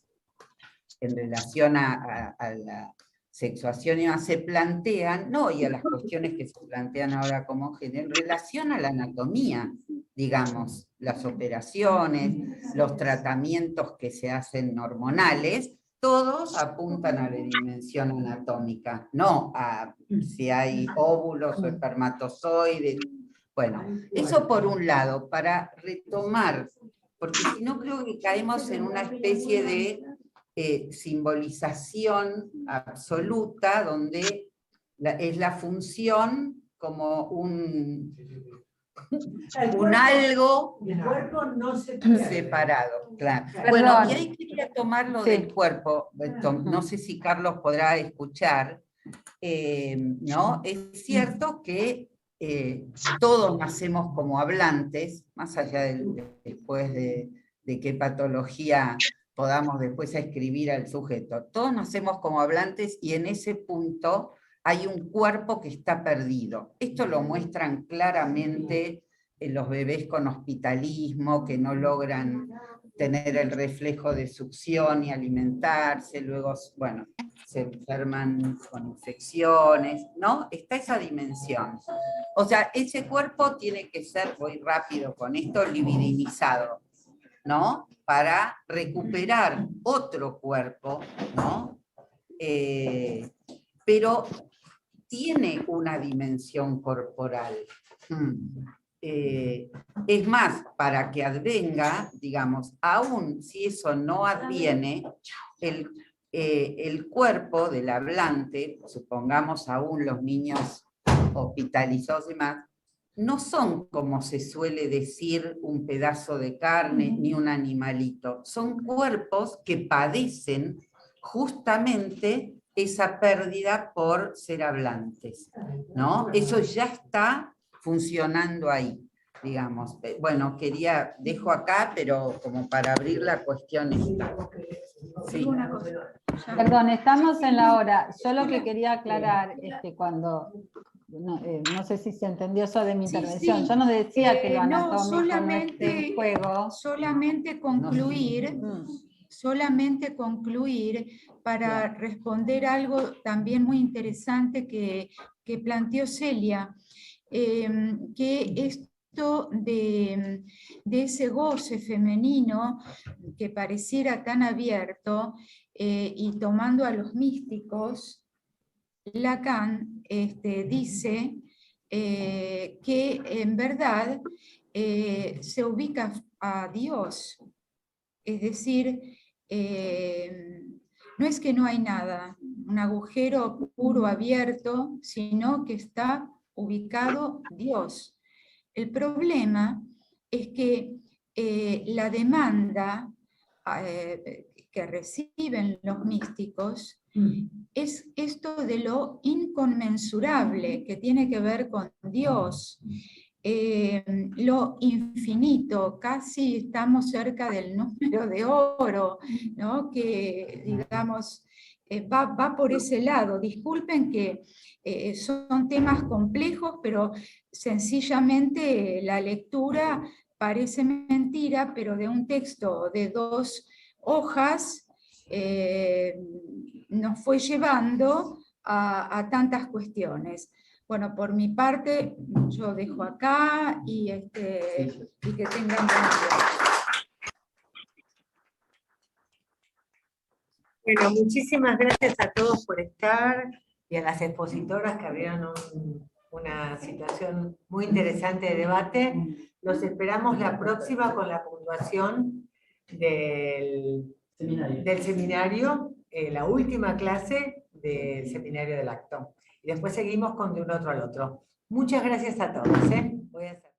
Speaker 1: en relación a la sexuación y demás se plantean, no, y a las cuestiones que se plantean ahora como género, en relación a la anatomía, digamos, las operaciones, los tratamientos que se hacen hormonales, todos apuntan a la dimensión anatómica, no a si hay óvulos o espermatozoides. Bueno, eso por un lado, para retomar, porque si no creo que caemos en una especie de simbolización absoluta, donde es la función como un algo
Speaker 6: el cuerpo no se
Speaker 1: separado. Claro.
Speaker 7: Perdón.
Speaker 1: Bueno, y ahí quería tomarlo
Speaker 7: Sí.
Speaker 1: del cuerpo, no sé si Carlos podrá escuchar, ¿no? Es cierto que todos nacemos como hablantes, más allá después de qué patología podamos después escribir al sujeto. Todos nacemos como hablantes y en ese punto hay un cuerpo que está perdido. Esto lo muestran claramente los bebés con hospitalismo, que no logran tener el reflejo de succión y alimentarse, luego, bueno, se enferman con infecciones, ¿no? Está esa dimensión. O sea, ese cuerpo tiene que ser, voy rápido con esto, libidinizado, ¿no? Para recuperar otro cuerpo, ¿no? Pero tiene una dimensión corporal. Es más, para que advenga, digamos, aún si eso no adviene, el cuerpo del hablante, supongamos aún los niños hospitalizados y demás, no son, como se suele decir, un pedazo de carne ni un animalito, son cuerpos que padecen justamente esa pérdida por ser hablantes, ¿no? Eso ya está funcionando ahí, digamos. Bueno, dejo acá, pero como para abrir la cuestión esta. Sí.
Speaker 7: Perdón, estamos en la hora. Yo lo que quería aclarar es que cuando, no sé si se entendió eso de mi intervención, yo no decía que lo anatómico no esté en juego.
Speaker 5: Solamente concluir para responder algo también muy interesante que planteó Celia, que esto de ese goce femenino que pareciera tan abierto, y tomando a los místicos, Lacan dice que en verdad se ubica a Dios, es decir, no es que no hay nada, un agujero puro abierto, sino que está ubicado Dios. El problema es que la demanda que reciben los místicos es esto de lo inconmensurable que tiene que ver con Dios. lo infinito, casi estamos cerca del número de oro, ¿no? Que digamos va por ese lado. Disculpen que son temas complejos, pero sencillamente la lectura parece mentira, pero de un texto de 2 hojas nos fue llevando a tantas cuestiones. Bueno, por mi parte, yo dejo acá y que tengan buen día.
Speaker 6: Bueno, muchísimas gracias a todos por estar y a las expositoras que abrieron una situación muy interesante de debate. Los esperamos la próxima con la puntuación del seminario, la última clase del seminario del acto. Y después seguimos con de un otro al otro. Muchas gracias a todos. Voy a hacer...